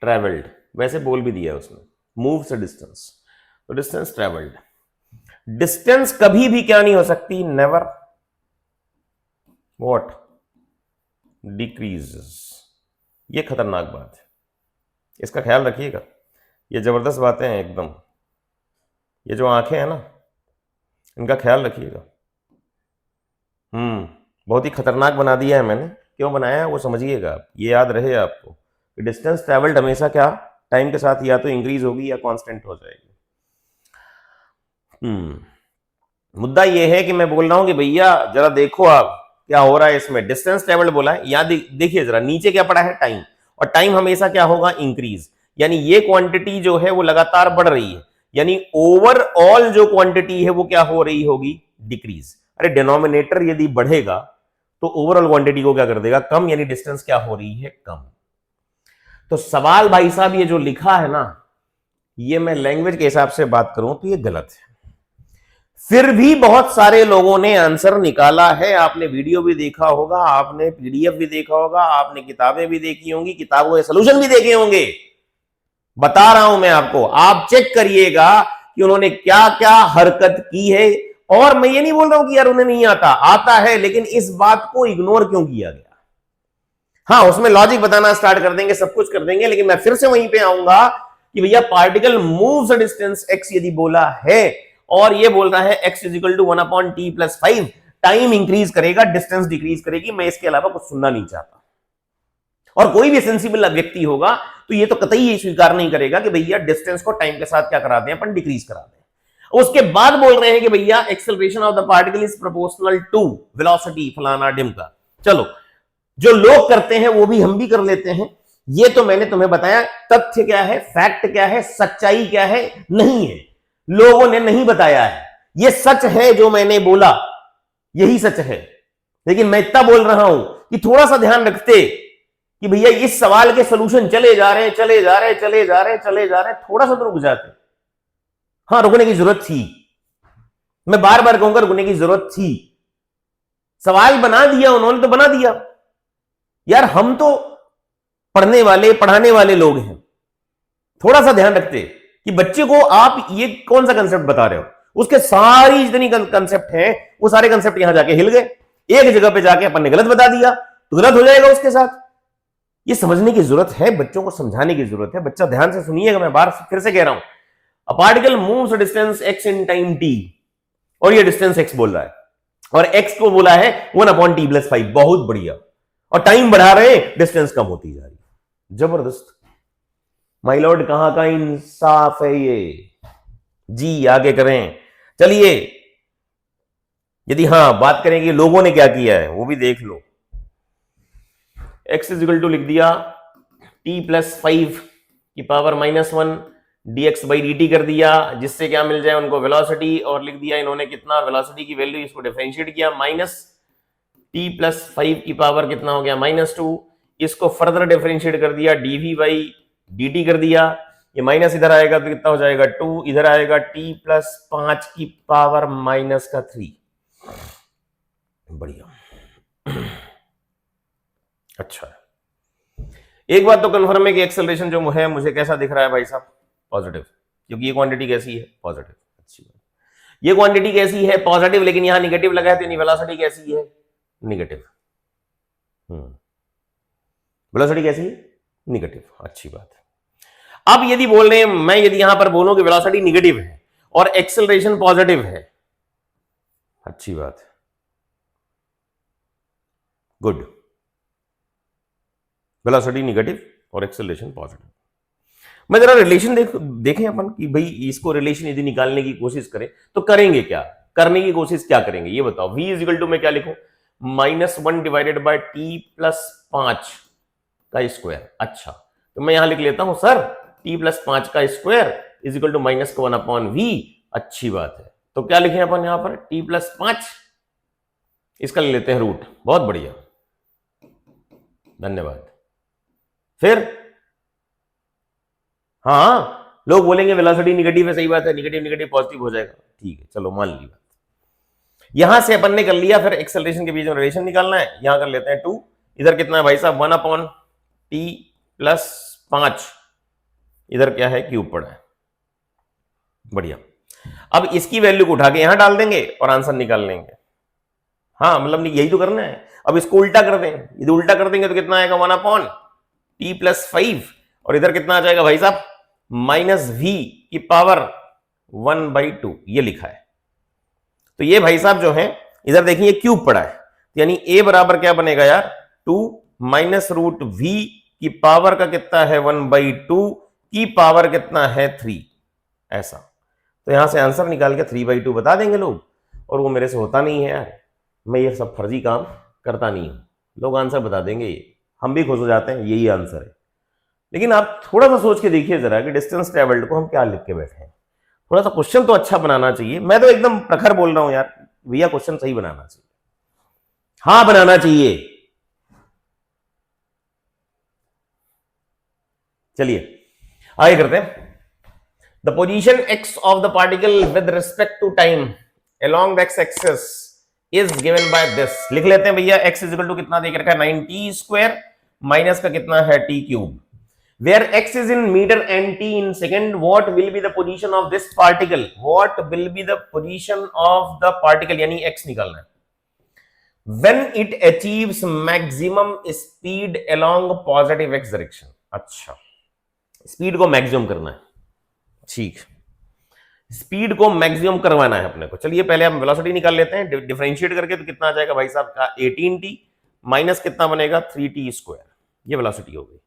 ट्रेवल्ड, वैसे बोल भी दिया है उसने, मूव्स अ डिस्टेंस, तो डिस्टेंस ट्रेवल्ड। डिस्टेंस कभी भी क्या नहीं हो सकती, नेवर व्हाट डिक्रीजेस। ये खतरनाक बात है, इसका ख्याल रखिएगा। ये जबरदस्त बातें हैं एकदम। ये जो आंखें हैं ना, इनका ख्याल रखिएगा। बहुत ही खतरनाक बना दिया है मैंने। क्यों बनाया है वो समझिएगा आप, ये याद रहे आपको। डिस्टेंस ट्रेवल्ड हमेशा क्या टाइम के साथ या तो इंक्रीज होगी या कांस्टेंट हो जाएगी। मुद्दा ये है कि मैं बोल रहा हूं कि भैया जरा देखो आप क्या हो रहा है इसमें। डिस्टेंस ट्रेवल्ड बोला है, यहां देखिए जरा नीचे क्या पड़ा है टाइम, और टाइम हमेशा क्या होगा इंक्रीज, यानी ये क्वांटिटी जो है वो लगातार बढ़ रही है, यानी ओवरऑल जो क्वांटिटी है वो क्या हो रही होगी डिक्रीज। अरे डिनोमिनेटर यदि बढ़ेगा तो ओवरऑल क्वांटिटी को क्या कर देगा कम, यानी डिस्टेंस क्या हो रही है कम। तो सवाल भाई साहब ये जो लिखा है ना, ये मैं लैंग्वेज के हिसाब से बात करूं तो ये गलत है। फिर भी बहुत सारे लोगों ने आंसर निकाला है। आपने वीडियो भी देखा होगा, आपने पीडीएफ भी देखा होगा, आपने किताबें भी देखी होंगी, किताबों के सॉल्यूशन भी देखे होंगे। बता रहा हूं मैं आपको, आप चेक करिएगा कि उन्होंने क्या क्या हरकत की है। और मैं ये नहीं बोल रहा हूं कि यार उन्हें नहीं आता, आता है, लेकिन इस बात को इग्नोर क्यों किया गया। हाँ, उसमें लॉजिक बताना स्टार्ट कर देंगे, सब कुछ कर देंगे, लेकिन मैं फिर से वहीं पे आऊंगा कि भैया particle moves a distance x यदि बोला है और ये बोल रहा है x is equal to 1/t+5, time increase करेगा, डिस्टेंस डिक्रीज करेगी, मैं इसके अलावा कुछ सुनना नहीं चाहता। और कोई भी सेंसिबल व्यक्ति होगा तो ये तो कतई ये स्वीकार नहीं करेगा कि भैया डिस्टेंस को टाइम के साथ क्या करा दें, अपन डिक्रीज करा दें। उसके बाद बोल रहे हैं कि भैया acceleration of the particle is proportional to velocity फलाना ढिमका। चलो, जो लोग करते हैं वो भी हम भी कर लेते हैं। ये तो मैंने तुम्हें बताया, तथ्य क्या है, फैक्ट क्या है, सच्चाई क्या है, नहीं है, लोगों ने नहीं बताया है। ये सच है जो मैंने बोला, यही सच है। लेकिन मैं इतना बोल रहा हूं कि थोड़ा सा ध्यान रखते कि भैया इस सवाल के सॉल्यूशन चले जा रहे हैं, चले जा रहे हैं, चले जा रहे हैं, चले जा रहे हैं, थोड़ा सा तो रुक जाते। हाँ, रुकने की जरूरत थी, मैं बार बार कहूंगा रुकने की जरूरत थी। सवाल बना दिया उन्होंने तो बना दिया यार, हम तो पढ़ने वाले पढ़ाने वाले लोग हैं। थोड़ा सा ध्यान रखते कि बच्चे को आप ये कौन सा कंसेप्ट बता रहे हो, उसके सारी जितनी कंसेप्ट हैं वो सारे कंसेप्ट यहां जाके हिल गए, एक जगह पे जाके अपन ने गलत बता दिया तो गलत हो जाएगा उसके साथ। ये समझने की जरूरत है, बच्चों को समझाने की जरूरत है। बच्चा ध्यान से सुनिएगा, मैं बार फिर से कह रहा हूं, a particle moves a distance x in time t, और ये डिस्टेंस x बोल रहा है और x को बोला है 1/t+5, बहुत बढ़िया, और टाइम बढ़ा रहे हैं, डिस्टेंस कम होती जा रही है। जबरदस्त माय लॉर्ड, कहां का इंसाफ है ये जी। आगे करें, चलिए, यदि हाँ बात करें कि लोगों ने क्या किया है वो भी देख लो। x इज इक्वल टू लिख दिया t+5 की पावर -1 dx/dt कर दिया, जिससे क्या मिल जाए उनको वेलोसिटी, और लिख दिया इन्होंने कितना, वेलोसिटी की वैल्यू, इसको डिफरेंशिएट किया, -t+5 की पावर कितना हो गया -2, इसको फर्दर डिफरेंशिएट कर दिया dv/dt कर दिया, ये माइनस इधर आएगा तो कितना हो जाएगा 2, इधर आएगा t+5 की पावर -3। बढ़िया, अच्छा, एक बात तो कंफर्म है कि एक्सेलरेशन जो है मुझे कैसा दिख रहा है भाई साहब, पॉजिटिव, क्योंकि ये क्वांटिटी कैसी है, पॉजिटिव। अच्छी बात, ये क्वांटिटी कैसी है, पॉजिटिव, लेकिन यहां निगेटिव लगा है तो यानी वेलोसिटी कैसी है, निगेटिव। वेलोसिटी कैसी है, निगेटिव। अच्छी बात है। अब यदि बोल रहे हैं, मैं यदि यहां पर बोलूं कि वेलोसिटी निगेटिव है और एक्सेलरेशन पॉजिटिव है, अच्छी बात है, गुड, वेलोसिटी निगेटिव और एक्सेलरेशन पॉजिटिव। मैं जरा रिलेशन देखें अपन कि भाई इसको रिलेशन यदि निकालने की कोशिश करें तो करेंगे क्या, करने की कोशिश क्या करेंगे ये बताओ। v इज इक्वल टू मैं क्या लिखूं, -1 डिवाइडेड बाय t+5 का स्क्वायर। अच्छा, तो मैं यहां लिख लेता हूं सर t+5 का square is equal to -1/v। अच्छी बात है, तो क्या लिखें अपन यहां पर, t+5, इसका ले लेते हैं रूट। बहुत बढ़िया, धन्यवाद। फिर हाँ, लोग बोलेंगे वेलोसिटी निगेटिव है, सही बात है, निगेटिव निगेटिव पॉजिटिव हो जाएगा, ठीक है, चलो मान ली बात। यहां से अपन ने कर लिया, फिर एक्सेलरेशन के बीच में रिलेशन निकालना है, यहां कर लेते हैं 2, इधर कितना है भाई साहब 1/t+5, इधर क्या है, क्यूब पड़ा है। बढ़िया, अब इसकी वैल्यू को उठा के यहां डाल देंगे और आंसर निकाल लेंगे। हाँ, मतलब यही तो करना है। अब इसको उल्टा कर दें, यदि उल्टा कर देंगे तो कितना आएगा 1/t+5, और इधर कितना आ जाएगा भाई साहब -v की पावर 1/2, ये लिखा है। तो ये भाई साहब जो है, इधर देखिए क्यूब पड़ा है, यानी a बराबर क्या बनेगा यार, 2 -√v की पावर का कितना है 1/2 की पावर कितना है 3, ऐसा। तो यहां से आंसर निकाल के 3/2 बता देंगे लोग, और वो मेरे से होता नहीं है यार, मैं ये सब फर्जी काम करता नहीं हूं, लोग आंसर बता देंगे, हम भी खुश हो जाते हैं, यही आंसर है। लेकिन आप थोड़ा सा सोच के देखिए जरा कि डिस्टेंस ट्रेवल्ड को हम क्या लिख के बैठे हैं। थोड़ा सा क्वेश्चन तो अच्छा बनाना चाहिए। मैं तो एकदम प्रखर बोल रहा हूं यार, भैया क्वेश्चन सही बनाना चाहिए, हाँ बनाना चाहिए। चलिए आगे करते हैं। The position x of the particle with respect to time along the x axis is given by this। लिख लेते हैं भैया, x इज इक्वल टू कितना देख रखा है 9t² माइनस का कितना है t³। where x is in meter and t in second, what will be the position of this particle, what will be the position of the particle, यानी x निकालना है। When it achieves maximum speed along positive x direction. अच्छा, speed को maximum करना है, ठीक, speed को maximum करवाना है अपने को। चलिए पहले हम वेलोसिटी निकाल लेते हैं, डिफरेंशिएट करके तो कितना आ जाएगा भाई साहब का 18t माइनस कितना बनेगा 3t स्क्वायर, ये वेलोसिटी हो गई।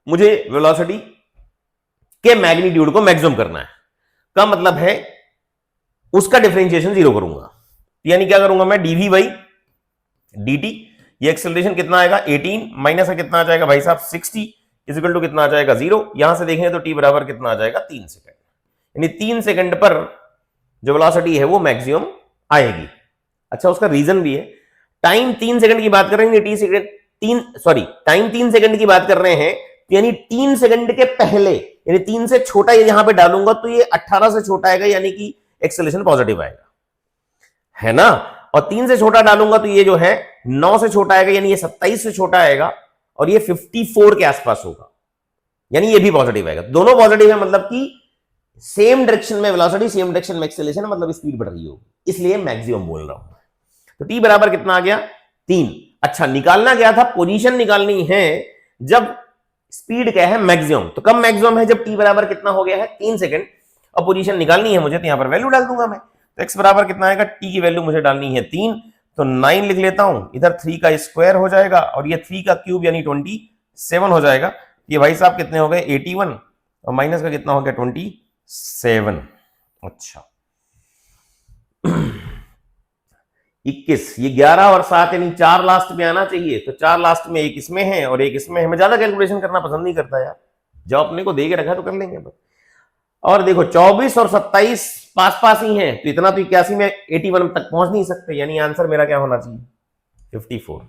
मुझे वेलोसिटी के मैग्नीट्यूड को मैक्सिमम करना है, का मतलब है उसका डिफरेंशिएशन जीरो करूंगा, यानी क्या करूंगा मैं dv बाई dt, ये एक्सेलरेशन कितना आएगा 18 माइनस का कितना आ जाएगा भाई साहब 60 इक्वल टू कितना आ जाएगा 0। यहां से देखेंगे तो t बराबर कितना आ जाएगा 3 सेकंड, यानी 3 सेकंड पर जो वेलोसिटी है वो मैक्सिमम आएगी। अच्छा, उसका रीजन भी है, टाइम 3 सेकंड की बात कर रहे हैं, टाइम 3 सेकंड की बात कर रहे हैं, यानी 3 सेकंड के पहले, यानी 3 से छोटा यहां पे डालूंगा तो ये 18 से छोटा आएगा, यानी कि एक्सेलरेशन पॉजिटिव आएगा, है ना। और 3 से छोटा डालूंगा तो ये जो है 9 से छोटा आएगा, यानी ये 27 से छोटा आएगा, और ये 54 के आसपास होगा, यानी ये भी पॉजिटिव आएगा। दोनों पॉजिटिव है, मतलब कि सेम डायरेक्शन में वेलोसिटी, सेम डायरेक्शन में एक्सेलरेशन, मतलब स्पीड बढ़ रही होगी, इसलिए मैक्सिमम बोल रहा हूं। तो t बराबर कितना आ गया 3। अच्छा, निकालना क्या था, पोजीशन निकालनी है जब स्पीड क्या है मैक्सिमम, तो कब मैक्सिमम है जब t बराबर कितना हो गया है 3 सेकंड, और पोजीशन निकालनी है मुझे, तो यहां पर वैल्यू डाल दूंगा मैं। तो x बराबर कितना आएगा, t की वैल्यू मुझे डालनी है 3, तो 9 लिख लेता हूं, इधर 3 का स्क्वायर हो जाएगा और ये 3 का क्यूब यानी 27 हो जाएगा। ये भाई साहब कितने हो गए 81, और माइनस का कितना हो गया 27। अच्छा 21, ये 11 और 7 यानी 4 लास्ट में आना चाहिए, तो 4 लास्ट में, एक इसमें है और एक इसमें है। मैं ज्यादा कैलकुलेशन करना पसंद नहीं करता यार, जब अपने को दे के रखा तो कर लेंगे बस। और देखो 24 और 27 पास पास ही हैं, तो इतना तो 81 में 81 तक पहुंच नहीं सकते, यानी आंसर मेरा क्या होना चाहिए 54।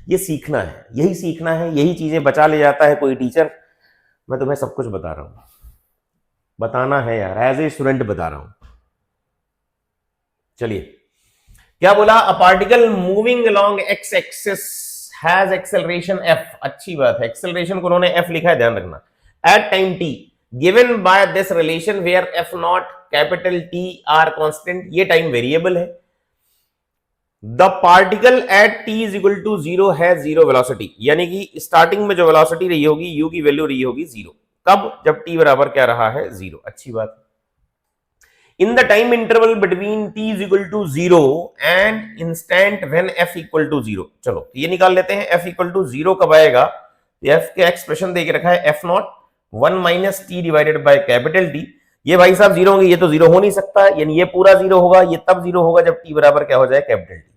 ये सीखना है, यही सीखना है, यही चीजें बचा ले जाता है कोई टीचर। मैं तुम्हें सब कुछ बता रहा हूं, बताना है यार, एज ए स्टूडेंट बता रहा हूं। चलिए क्या बोला, a particle moving along x axis has acceleration f। अच्छी बात है, एक्सेलरेशन को उन्होंने f लिखा है, ध्यान रखना। At time t given by this relation where f not capital T are constant, ये टाइम वेरिएबल है। The particle at t is equal to 0 है जीरो वेलोसिटी, यानी कि स्टार्टिंग में जो वेलोसिटी रही होगी u की वैल्यू रही होगी 0, कब, जब t बराबर क्या रहा है 0। अच्छी बात। In the time interval between t is equal to 0 and instant when f equal to 0। चलो ये निकाल लेते हैं, f इक्वल टू 0 कब आएगा, f के एक्सप्रेशन देके रखा है f not 1 minus t divided by capital T। ये भाई साहब 0 होंगे, ये तो 0 हो नहीं सकता, यानी ये पूरा 0 होगा, ये तब 0 होगा जब t बराबर क्या हो जाए कैपिटल T,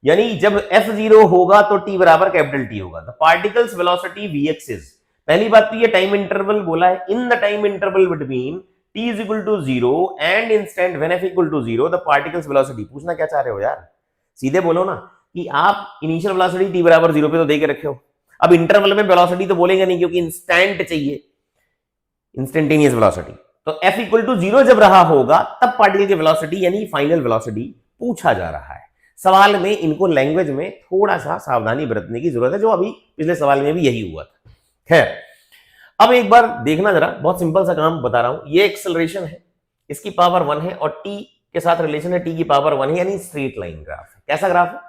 यानी जब f 0 होगा तो t बराबर कैपिटल T होगा। The particles velocity vx is, पहली बात तो ये टाइम इंटरवल बोला है, इन the time interval between t is equal to 0 and instant when f equal to 0 the particles velocity। पूछना क्या चाह रहे हो यार, सीधे बोलो ना कि आप इनिशियल वेलोसिटी t बराबर 0 पे तो दे के रखे हो, अब इंटरवल में वेलोसिटी तो बोलेंगे नहीं क्योंकि इंस्टेंट चाहिए, इंस्टेंटेनियस वेलोसिटी। तो f इक्वल टू 0 जब रहा होगा तब पार्टिकल की वेलोसिटी यानी फाइनल वेलोसिटी पूछा जा रहा है। सवाल में इनको लैंग्वेज में थोड़ा सा सावधानी बरतने की जरूरत है, जो अभी पिछले सवाल में भी यही हुआ था। खैर अब एक बार देखना जरा, बहुत सिंपल सा काम बता रहा हूं। ये एक्सेलरेशन है, इसकी पावर 1 है और t के साथ रिलेशन है, t की पावर 1 है, यानी स्ट्रेट लाइन ग्राफ है। कैसा ग्राफ है,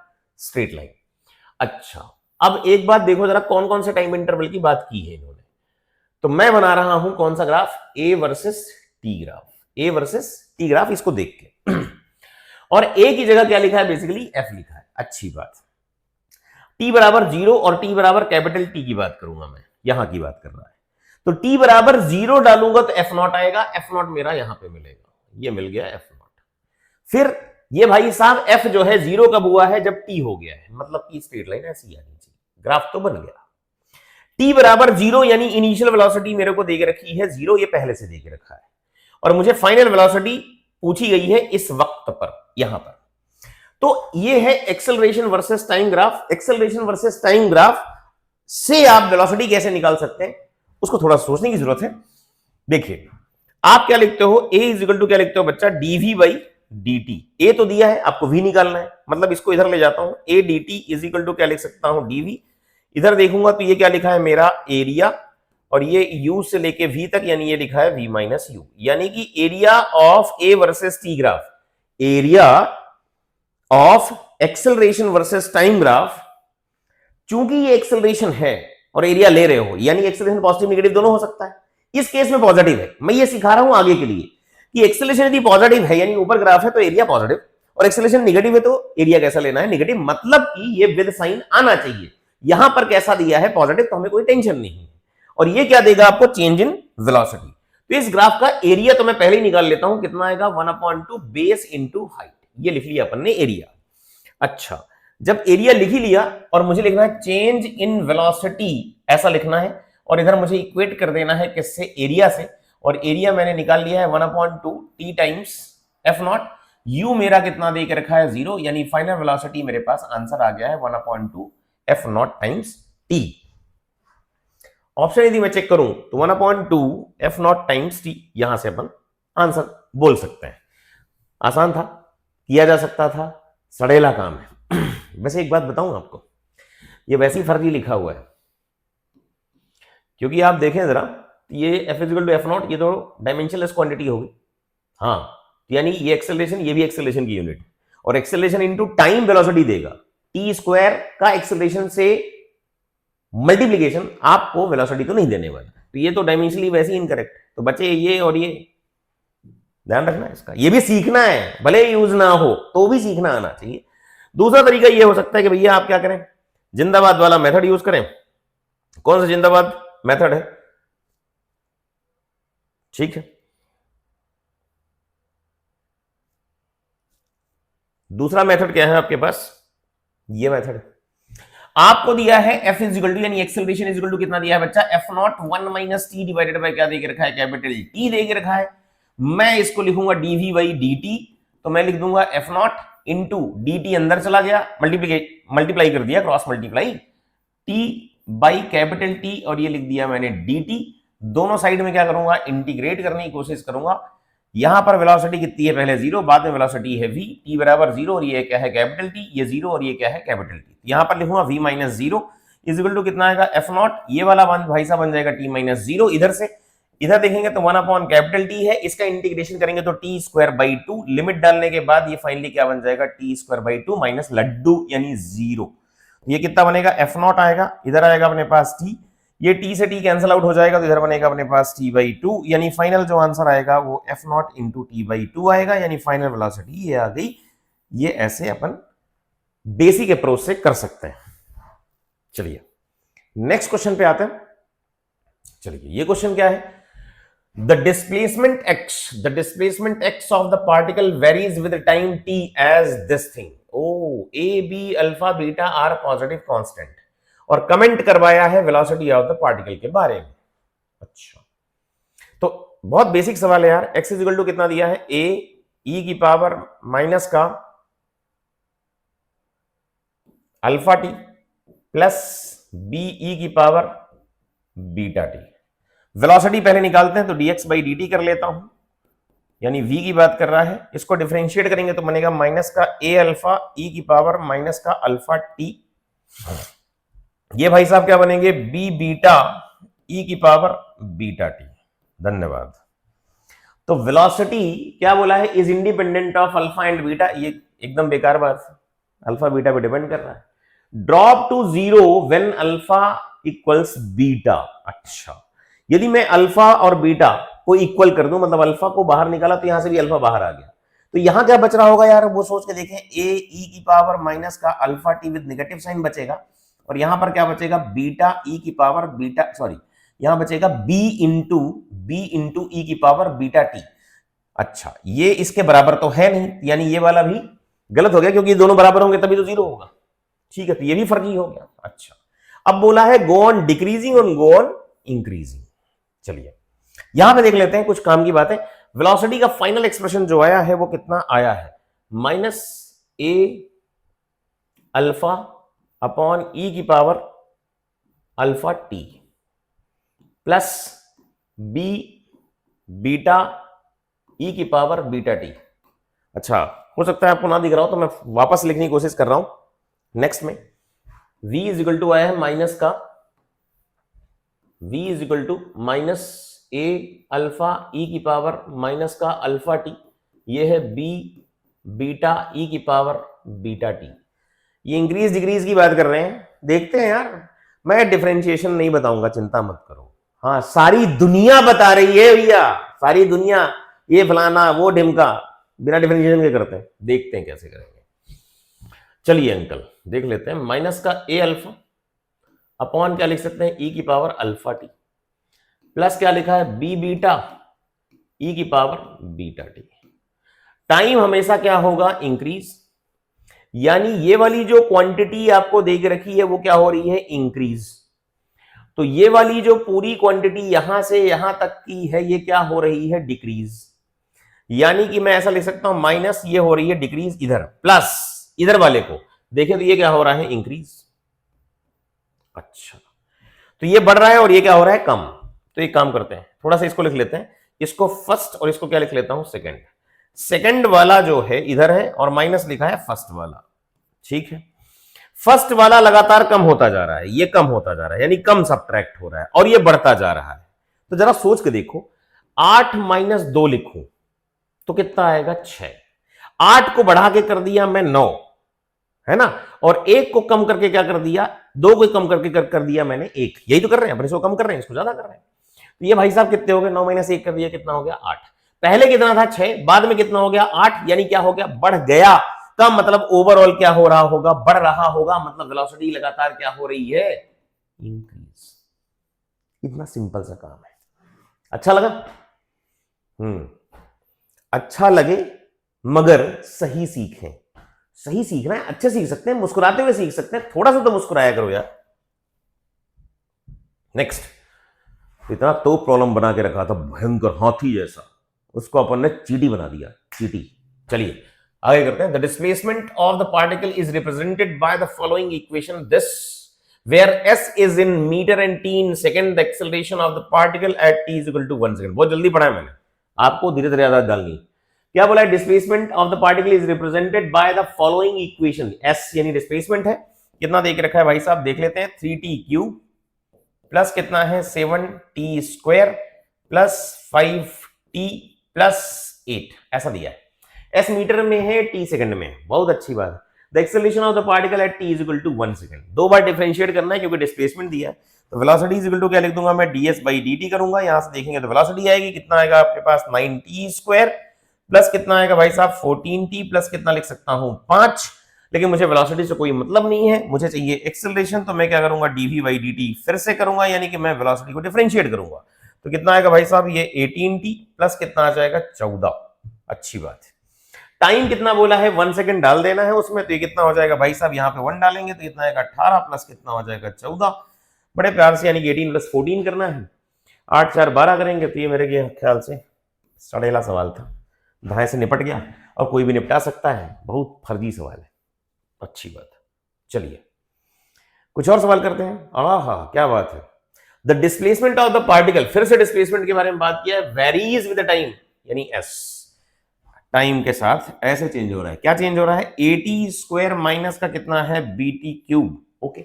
स्ट्रेट लाइन। अच्छा अब एक बात देखो जरा, कौन कौन से टाइम इंटरवल की बात की है इन्होंने, तो मैं बना रहा हूं कौन सा graph, a versus t graph, a versus t graph, इसको देख के और a की जगह क्या लिखा है, बेसिकली f लिखा है। अच्छी बात, t बराबर 0 और t बराबर कैपिटल T की बात करूंगा मैं, यहां की बात कर रहा है, तो t बराबर 0 डालूंगा तो f नॉट आएगा, f नॉट मेरा यहां पे मिलेगा, ये मिल गया f नॉट। फिर ये भाई साहब f जो है 0 कब हुआ है, जब t हो गया है, मतलब कि स्ट्रेट लाइन ऐसी आनी चाहिए, ग्राफ तो बन गया। t बराबर 0 यानी इनिशियल वेलोसिटी मेरे को दे के रखी है 0, ये पहले से दे के रखा है, और मुझे फाइनल वेलोसिटी पूछी गई है इस वक्त पर, यहां पर। तो ये है acceleration versus time graph. Acceleration versus time graph से आप वेलोसिटी कैसे निकाल सकते हैं उसको थोड़ा सोचने की जरूरत है। देखिए आप क्या लिखते हो, a इज इक्वल टू क्या लिखते हो बच्चा, dv बाई dt। a तो दिया है, आपको v निकालना है, मतलब इसको इधर ले जाता हूं, a dt is equal to क्या लिख सकता हूं, dv। इधर देखूंगा तो ये क्या लिखा है मेरा एरिया, और ये u से लेके v तक, यानी ये लिखा है v माइनस u, यानी कि area of a versus t graph, area of acceleration versus time graph, चूंकि ये एक्सेलरेशन है और एरिया ले रहे हो, यानी एक्सेलरेशन पॉजिटिव नेगेटिव दोनों हो सकता है, इस केस में पॉजिटिव है। मैं ये सिखा रहा हूं आगे के लिए कि एक्सेलरेशन यदि पॉजिटिव है यानी ऊपर ग्राफ है तो एरिया पॉजिटिव, और एक्सेलरेशन नेगेटिव है तो एरिया कैसा लेना है, नेगेटिव, मतलब कि ये विद साइन आना चाहिए। यहां पर कैसा दिया है, पॉजिटिव, तो हमें कोई टेंशन नहीं है। और ये क्या देगा आपको, चेंज इन वेलोसिटी। तो इस ग्राफ का एरिया तो मैं पहले ही निकाल लेता हूं, कितना आएगा, 1/2 बेस इंटू हाइट, ये लिख लिया अपन ने एरिया। अच्छा, जब एरिया लिख ही लिया और मुझे लिखना है चेंज इन वेलोसिटी, ऐसा लिखना है, और इधर मुझे इक्वेट कर देना है किससे, एरिया से, और एरिया मैंने निकाल लिया है 1/2 T times F not. You मेरा कितना दे के रखा है, 0, यानी फाइनल वेलोसिटी मेरे पास आंसर आ गया है 1/2 F not times T. Option यदि मैं चेक करूं तो 1/2 एफ नॉट टाइम्स टी, यहां से अपन आंसर बोल सकते हैं। आसान था, किया जा सकता था, सड़ेला काम है। वैसे एक बात बताऊं आपको, ये वैसे ही फर्जी लिखा हुआ है, क्योंकि आप देखें जरा, ये f equal to f not, ये तो डायमेंशनलेस क्वांटिटी होगी, हाँ, यानी ये एक्सेलरेशन, ये भी एक्सेलरेशन की यूनिट, और एक्सेलरेशन इनटू टाइम वेलोसिटी देगा। टी स्क्वायर का एक्सेलरेशन से मल्टीप्लीकेशन आपको वेलोसिटी तो नहीं देने वाला, तो ये तो डायमेंशनली वैसे ही इनकरेक्ट। तो बच्चे ये और ये ध्यान रखना है इसका, ये भी सीखना है, भले यूज ना हो तो भी सीखना आना चाहिए। दूसरा तरीका ये हो सकता है कि भैया आप क्या करें, जिंदाबाद वाला मेथड यूज करें। कौन सा जिंदाबाद मेथड है, ठीक है, दूसरा मेथड क्या है आपके पास, ये मेथड है। आपको दिया है एफ इज इक्वल टू, यानी एक्सेलरेशन इज इक्वल टू कितना दिया है बच्चा, F not 1 minus T divided by क्या देके रखा है, कैपिटल टी देके रखा है। मैं इसको लिखूंगा डीवी बाई डी टी, तो मैं लिख दूंगा F not into D T, अंदर चला गया, मल्टीप्लाई कर दिया, cross multiply, T by capital T, और ये लिख दिया मैंने डी टी। दोनों साइड में क्या करूंगा, इंटीग्रेट करने की कोशिश करूंगा। यहां पर वेलोसिटी कितनी है, पहले 0, बाद में वेलोसिटी है v, t बराबर 0, और ये क्या है कैपिटल T, ये 0 और ये क्या है कैपिटल T। यहां पर लिखूंगा v minus 0 is equal to कितना आएगा, एफ नॉट, ये वाला भाई साहब बन जाएगा t माइनस 0। इधर से इधर देखेंगे तो 1 अपॉन कैपिटल T है, इसका इंटीग्रेशन करेंगे तो t स्क्वायर बाई 2, लिमिट डालने के बाद ये फाइनली क्या बन जाएगा, t स्क्वायर बाई 2 माइनस लड्डू यानी 0। ये कितना बनेगा, एफ नॉट आएगा, इधर आएगा अपने पास t, ये t से t कैंसिल आउट हो जाएगा, तो इधर बनेगा अपने पास t बाई 2, यानी फाइनल जो आंसर आएगा वो F not into t by 2 आएगा, यानी फाइनल वेलोसिटी ये आ गई। ये ऐसे अपन बेसिक अप्रोच से कर सकते हैं। चलिए नेक्स्ट क्वेश्चन पे आते हैं। चलिए ये क्वेश्चन क्या है, the displacement x of the particle varies with time t as this thing. ओ, a b alpha beta are positive constant, और कमेंट करवाया है वेलोसिटी ऑफ द पार्टिकल के बारे में। अच्छा, तो बहुत बेसिक सवाल है यार। x इज इक्वल टू कितना दिया है, a e की पावर माइनस का alpha t plus b e की पावर बीटा टी। वेलोसिटी पहले निकालते हैं, तो dx बाई dt कर लेता हूं, यानी v की बात कर रहा है, इसको डिफरेंशिएट करेंगे तो बनेगा माइनस का a अल्फा e की पावर माइनस का अल्फा टी। ये भाई साहब क्या बनेंगे, बी बीटा ई की पावर बीटा टी। धन्यवाद। तो वेलोसिटी क्या बोला है, is independent of alpha and beta, ये एकदम बेकार बात, अल्फा बीटा पे डिपेंड कर रहा है। Drop to 0 when alpha equals beta. अच्छा, यदि मैं अल्फा और बीटा को इक्वल कर दूं, मतलब अल्फा को बाहर निकाला तो यहां से भी अल्फा बाहर आ गया, तो यहां क्या बच रहा होगा यार, वो सोच के देखें, ए ई की पावर माइनस का alpha t with negative sign बचेगा, और यहां पर क्या बचेगा, बीटा ई की पावर बीटा, सॉरी यहां बचेगा बी इंटू ई की पावर बीटा टी। अच्छा, ये इसके बराबर तो है नहीं, यानी ये वाला भी गलत हो गया, क्योंकि ये दोनों बराबर होंगे तभी तो 0 होगा। ठीक है, तो ये भी फर्जी हो गया। अच्छा, अब बोला है गो ऑन डिक्रीजिंग और गो ऑन इंक्रीजिंग। चलिए यहां पे देख लेते हैं कुछ काम की बात है। वेलोसिटी का फाइनल एक्सप्रेशन जो आया है वो कितना आया है, minus a alpha upon e की power alpha t plus b beta e की पावर बीटा टी। अच्छा, हो सकता है आपको ना दिख रहा हो तो मैं वापस लिखने की कोशिश कर रहा हूं। नेक्स्ट में v इज इक्वल टू आया है माइनस का, v is equal to minus a alpha e की पावर माइनस का अल्फा टी, ये है b बीटा ई की पावर बीटा टी। ये इंक्रीज डिक्रीज की बात कर रहे हैं, देखते हैं यार। मैं डिफरेंशिएशन नहीं बताऊंगा, चिंता मत करो। हाँ, सारी दुनिया बता रही है भैया, सारी दुनिया, ये फलाना वो ढिमका, बिना डिफरेंशिएशन के करते हैं। देखते हैं कैसे करेंगे। चलिए अंकल देख लेते हैं। माइनस का ए अल्फा अपॉन क्या लिख सकते हैं, ई की पावर अल्फा टी, प्लस क्या लिखा है, बी बीटा ई की पावर बीटा टी। टाइम हमेशा क्या होगा, इंक्रीज, यानी ये वाली जो क्वांटिटी आपको देख रखी है वो क्या हो रही है, इंक्रीज। तो ये वाली जो पूरी क्वांटिटी यहां से यहां तक की है ये क्या हो रही है, डिक्रीज। यानी कि मैं ऐसा लिख सकता हूं, माइनस ये हो रही है डिक्रीज इधर, प्लस इधर वाले को देखें तो ये क्या हो रहा है, इंक्रीज। अच्छा, तो ये बढ़ रहा है और ये क्या हो रहा है, कम। तो एक काम करते हैं, थोड़ा सा इसको लिख लेते हैं, इसको फर्स्ट और इसको क्या लिख लेता हूं, सेकंड। सेकंड वाला जो है इधर है और माइनस लिखा है फर्स्ट वाला, ठीक है। फर्स्ट वाला लगातार कम होता जा रहा है, ये कम होता जा रहा है, यानी कम सब्ट्रैक्ट हो रहा है और ये बढ़ता जा रहा है। तो जरा सोच के देखो, 8 माइनस 2 लिखूं तो कितना आएगा, 6। 8 को बढ़ा के कर दिया मैं 9, है ना, और 1 को कम करके क्या कर दिया, 2 को कम करके कर दिया मैंने 1। यही तो कर रहे हैं, अपने इसको कम कर रहे हैं, इसको ज्यादा कर रहे हैं। तो ये भाई साहब कितने हो गए, 9 माइनस 1 कर दिया, कितना हो गया, 8। पहले कितना था, 6, बाद में कितना हो गया, 8, यानी क्या हो गया, बढ़ गया। का मतलब ओवरऑल क्या हो रहा होगा, बढ़ रहा होगा, मतलब वेलोसिटी लगातार क्या हो रही है, इंक्रीज। इतना सिंपल सा काम है। अच्छा लगा? अच्छा लगे मगर सही सीखें। सही सीखना है, अच्छे सीख सकते हैं, मुस्कुराते हुए सीख सकते हैं, थोड़ा सा तो मुस्कुराया करो यार। नेक्स्ट, इतना तो प्रॉब्लम बना के रखा था भयंकर हाथी जैसा, उसको अपन ने चीटी बना दिया, चीटी। चलिए आगे करते हैं। The displacement of the particle is represented by the following equation, this where s is in meter and t in second, the acceleration of the particle at t is equal to 1 second। बहुत जल्दी पढ़ा है मैंने, आपको धीरे धीरे याद डालनी। क्या बोला है, displacement of the particle is represented by the following equation. s यानी डिस्प्लेसमेंट है, कितना देख रखा है भाई साहब, देख लेते हैं, 3t क्यूब प्लस कितना है, 7t square plus 5t plus 8, ऐसा दिया है। s मीटर में है, t सेकंड में है, बहुत अच्छी बात है। The acceleration of the particle at t is equal to 1 second. दो बार डिफरेंशिएट करना है क्योंकि डिस्प्लेसमेंट दिया है। तो वेलोसिटी इज इक्वल टू क्या लिख दूंगा मैं, ds बाई dt करूंगा। यहां से देखेंगे तो वेलोसिटी आएगी, कितना आएगा आपके पास, 9t स्क्वायर प्लस कितना आएगा भाई साहब, 14t प्लस कितना लिख सकता हूं, 5। लेकिन मुझे वेलोसिटी से कोई मतलब नहीं है, मुझे चाहिए एक्सेलरेशन। तो मैं क्या करूंगा, dv बाई dt फिर से करूंगा, यानी कि मैं वेलोसिटी को डिफरेंशिएट करूंगा। तो कितना आएगा भाई साहब, ये 18t प्लस कितना आ जाएगा, 14। अच्छी बात है। टाइम कितना बोला है, 1 सेकंड डाल देना है उसमें। तो ये कितना हो जाएगा भाई साहब, यहाँ पे 1 डालेंगे तो कितना आएगा, 18 प्लस कितना हो जाएगा, 14। बड़े प्यार से, यानी कि 18 प्लस 14 करना है। 8 4 12 करेंगे तो ये मेरे ख्याल से सड़ेला सवाल था, धाए से निपट गया और कोई भी निपटा सकता है, बहुत फर्जी सवाल है। अच्छी बात है। चलिए कुछ और सवाल करते हैं। आहा क्या बात है। The displacement of the particle, फिर से डिस्प्लेसमेंट के बारे में बात किया है, वेरीज विद द टाइम, यानी s टाइम के साथ ऐसे चेंज हो रहा है। क्या चेंज हो रहा है, 80 स्क्वायर माइनस का कितना है, bt cube. Okay,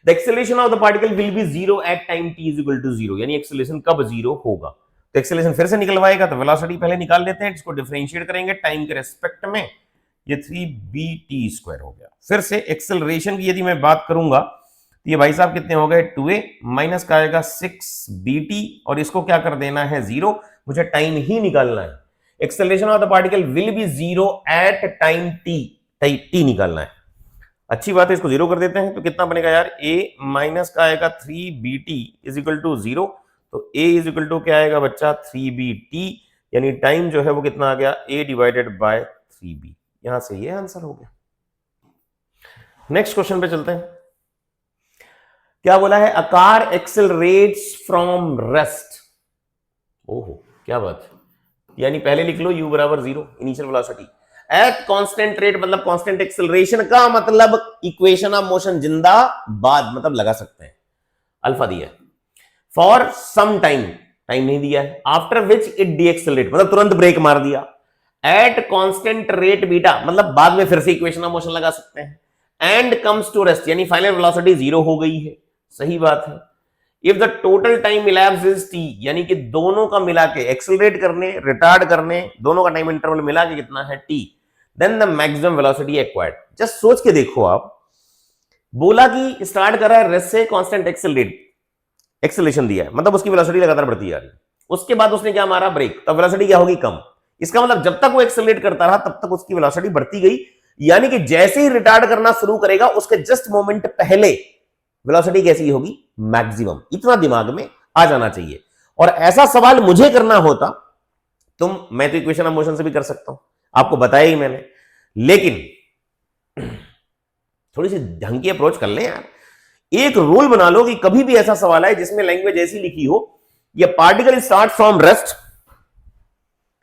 the acceleration of the particle will be 0 at time t is equal to 0, यानी एक्सेलरेशन कब 0 होगा। तो एक्सेलरेशन फिर से निकलवाएगा, तो वेलोसिटी पहले निकाल लेते हैं, इसको डिफरेंशिएट करेंगे टाइम के रेस्पेक्ट में, ये 3bt स्क्वायर हो गया। फिर से एक्सेलरेशन की यदि मैं बात करूंगा तो ये भाई साहब कितने हो गए, 2a माइनस का आएगा 6bt और इसको क्या कर देना है, 0। मुझे टाइम ही निकालना है। Acceleration of the particle will be 0 at time t निकालना है। अच्छी बात है, इसको 0 कर देते हैं तो कितना बनेगा यार, a माइनस का आएगा 3bt इज इक्वल टू 0। तो a इज इक्वल टू क्या आएगा बच्चा, 3bt, यानी टाइम जो है वो कितना आ गया, a डिवाइडेड बाय 3b। यहां से ये आंसर हो गया। नेक्स्ट क्वेश्चन पे चलते हैं। क्या बोला है, a car accelerates from rest. ओहो क्या बात है, यानी पहले लिख लो u बराबर 0 initial velocity at constant rate, मतलब कांस्टेंट एक्सेलरेशन का मतलब इक्वेशन ऑफ मोशन जिंदाबाद, मतलब लगा सकते हैं। अल्फा दिया है, फॉर सम टाइम, टाइम नहीं दिया है, आफ्टर विच इट डीएक्सेलरेट, मतलब तुरंत ब्रेक मार दिया, एट कांस्टेंट रेट बीटा, मतलब बाद में फिर से इक्वेशन ऑफ मोशन लगा सकते हैं, एंड कम्स टू रेस्ट, यानी फाइनल वेलोसिटी 0 हो गई है। सही बात है। If the total time elapse is t, यानी कि दोनों का मिला के एक्सेलरेट करने, रिटार्ड करने, दोनों का टाइम इंटरवल मिला के कितना है t, then the maximum velocity acquired. Just सोच के देखो आप, बोला कि स्टार्ट कर रहा है रेस्ट से, कांस्टेंट एक्सेलरेशन दिया है, मतलब उसकी वेलोसिटी लगातार बढ़ती जा रही है। उसके बाद उसने क्या मारा, ब्रेक, तब वेलोसिटी क्या होगी, कम। इसका मतलब जब तक वो एक्सेलरेट करता रहा तब तक उसकी वेलोसिटी बढ़ती गई, यानी कि जैसे ही रिटार्ड करना शुरू करेगा उसके जस्ट मोमेंट पहले वेलोसिटी कैसी होगी, मैक्सिमम। इतना दिमाग में आ जाना चाहिए। और ऐसा सवाल मुझे करना होता मैं तो इक्वेशन ऑफ मोशन से भी कर सकता हूं, आपको बताया ही मैंने, लेकिन थोड़ी सी ढंग की अप्रोच कर लें यार। एक रूल बना लो कि कभी भी ऐसा सवाल है जिसमें लैंग्वेज ऐसी लिखी हो, ये पार्टिकल स्टार्ट फ्रॉम रेस्ट,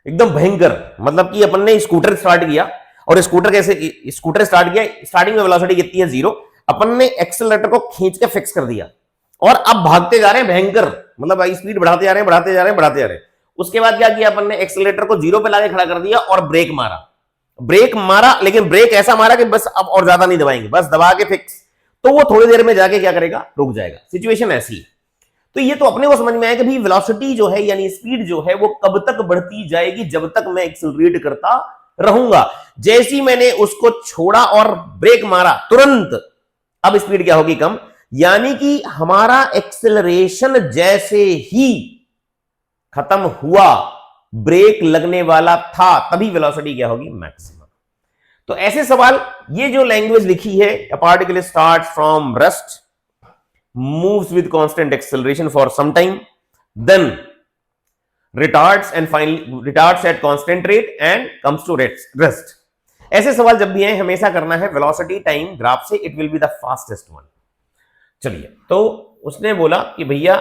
एकदम भयंकर, मतलब कि अपन ने स्कूटर स्टार्ट किया और स्कूटर स्टार्ट किया, स्टार्टिंग में वेलोसिटी कितनी है, 0, अपन ने एक्सेलरेटर को खींच के फिक्स कर दिया और अब भागते जा रहे हैं भयंकर, मतलब स्पीड बढ़ाते जा रहे हैं। उसके बाद क्या किया अपन ने, एक्सेलरेटर को 0 पे लाके खड़ा कर दिया और ब्रेक मारा, लेकिन ब्रेक ऐसा मारा कि बस अब और ज्यादा नहीं दबाएंगे, बस दबा के फिक्स, तो वो थोड़ी देर में जाके क्या करेगा, रुक जाएगा। सिचुएशन ऐसी है। तो ये तो अपने को समझ में आया कि भाई वेलोसिटी जो है यानी स्पीड जो है वो कब तक बढ़ती जाएगी, जब तक मैं एक्सेलरेट करता रहूंगा। जैसे ही मैंने उसको छोड़ा और ब्रेक मारा, तुरंत अब स्पीड क्या होगी, कम। यानी कि हमारा एक्सेलरेशन जैसे ही खत्म हुआ, ब्रेक लगने वाला था, तभी वेलोसिटी क्या होगी, मैक्सिमम। तो ऐसे सवाल, ये जो लैंग्वेज लिखी है, a particle starts from rest, moves with constant acceleration for some time, then retards at constant rate and comes to rest. ऐसे सवाल जब भी हैं, हमेशा करना है वेलोसिटी टाइम ग्राफ से, it will be the fastest one. चलिए, तो उसने बोला कि भैया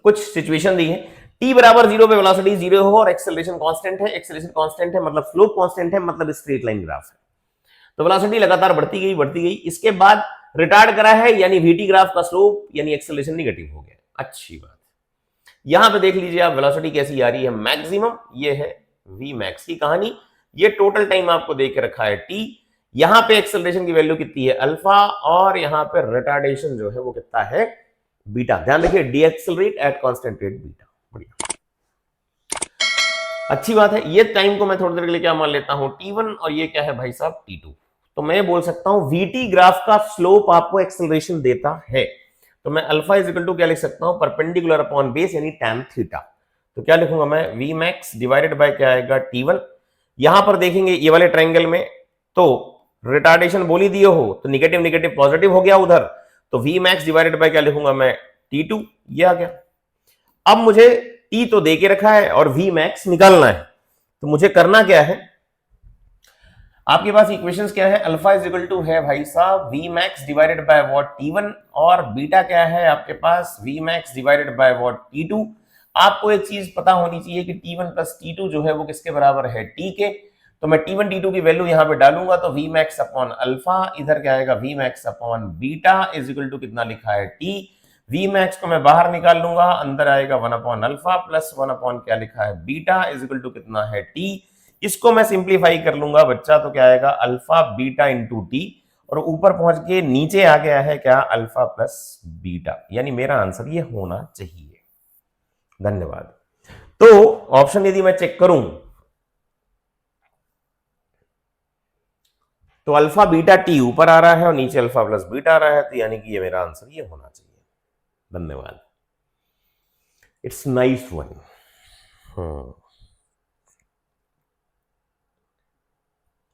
कुछ सिचुएशन दी है, t बराबर 0 पे वेलोसिटी 0 हो और एक्सेलरेशन कांस्टेंट है, मतलब स्लोप कांस्टेंट है, मतलब स्ट्रेट लाइन ग्राफ है। तो वेलोसिटी लगातार बढ़ती गई। इसके बाद रिटार्ड करा है, यानी वीटी ग्राफ का स्लोप यानी एक्सेलरेशन निगेटिव हो गया। अच्छी बात। यहां पे देख लीजिए आप, वेलोसिटी कैसी आ रही है, मैक्सिमम। ये है वी मैक्स की कहानी। ये टोटल टाइम आपको दे के रखा है टी, यहां पे एक्सेलरेशन की वैल्यू कितनी है, अल्फा, और यहां पे रिटार्डेशन जो है वो कितना है, बीटा। ध्यान रखिए, D accelerate at constant rate beta. बढ़िया, अच्छी बात है। ये टाइम को मैं थोड़ी देर के लिए क्या मान लेता हूं, T1, और ये क्या है भाई साहब, T2। तो मैं बोल सकता हूं वीटी ग्राफ का स्लोप आपको एक्सेलरेशन देता है, तो मैं अल्फा इज इक्वल टू क्या लिख सकता हूं, परपेंडिकुलर अपॉन बेस यानी tan थीटा। तो क्या लिखूंगा मैं, वी मैक्स डिवाइडेड बाय क्या आएगा, T1। यहां पर देखेंगे ये वाले ट्रायंगल में, तो रिटार्डेशन बोल ही दिए हो, तो निगेटिव निगेटिव पॉजिटिव हो गया उधर, तो वी मैक्स डिवाइडेड बाय क्या लिखूंगा मैं, T2। ये आ गया। अब मुझे टी तो दे के रखा है और वी मैक्स निकालना है, तो मुझे करना क्या है, आपके पास इक्वेशंस क्या है, अल्फा इज इक्वल टू है भाई साहब V max divided by what, T1, और बीटा क्या है आपके पास, V max divided by what, T2। आपको एक चीज पता होनी चाहिए कि T1 प्लस T2 जो है वो किसके बराबर है, T के। तो मैं T1 T2 की वैल्यू यहां पे डालूंगा, तो वी मैक्स अपॉन अल्फा, इधर क्या आएगा, v max upon beta is equal to कितना लिखा है, T। वी मैक्स को मैं बाहर निकाल लूंगा, अंदर आएगा 1 अपॉन अल्फा प्लस 1 अपॉन क्या लिखा है, बीटा इज इक्वल टू कितना है, टी। इसको मैं सिंप्लीफाई कर लूंगा बच्चा, तो क्या आएगा, अल्फा बीटा इंटू टी, और ऊपर पहुंच के नीचे आ गया है क्या, अल्फा प्लस बीटा, यानी मेरा आंसर ये होना चाहिए। धन्यवाद। तो ऑप्शन यदि मैं चेक करूं, तो अल्फा बीटा टी ऊपर आ रहा है और नीचे अल्फा प्लस बीटा आ रहा है, तो यानी कि ये मेरा आंसर ये होना चाहिए। धन्यवाद। It's nice one.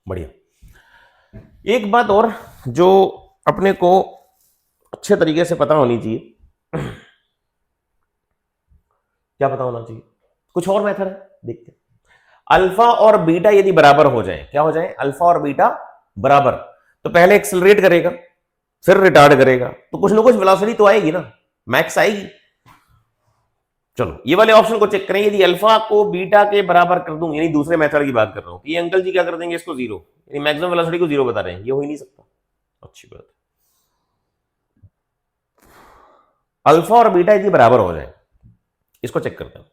बढ़िया। एक बात और जो अपने को अच्छे तरीके से पता होनी चाहिए, क्या पता होना चाहिए, कुछ और मेथड है, देखते हैं। अल्फा और बीटा यदि बराबर हो जाए, क्या हो जाए, अल्फा और बीटा बराबर, तो पहले एक्सेलरेट करेगा फिर रिटार्ड करेगा, तो कुछ ना कुछ वेलोसिटी तो आएगी ना, मैक्स आएगी। चलो ये वाले ऑप्शन को चेक करें, यदि अल्फा को बीटा के बराबर कर दूं, यानी दूसरे मेथड की बात कर रहा हूं, ये अंकल जी क्या कर देंगे, इसको 0, यानी मैक्सिमम वेलोसिटी को 0 बता रहे हैं, ये हो ही नहीं सकता। अच्छी बात। अल्फा और बीटा यदि बराबर हो जाए, इसको चेक करते हैं।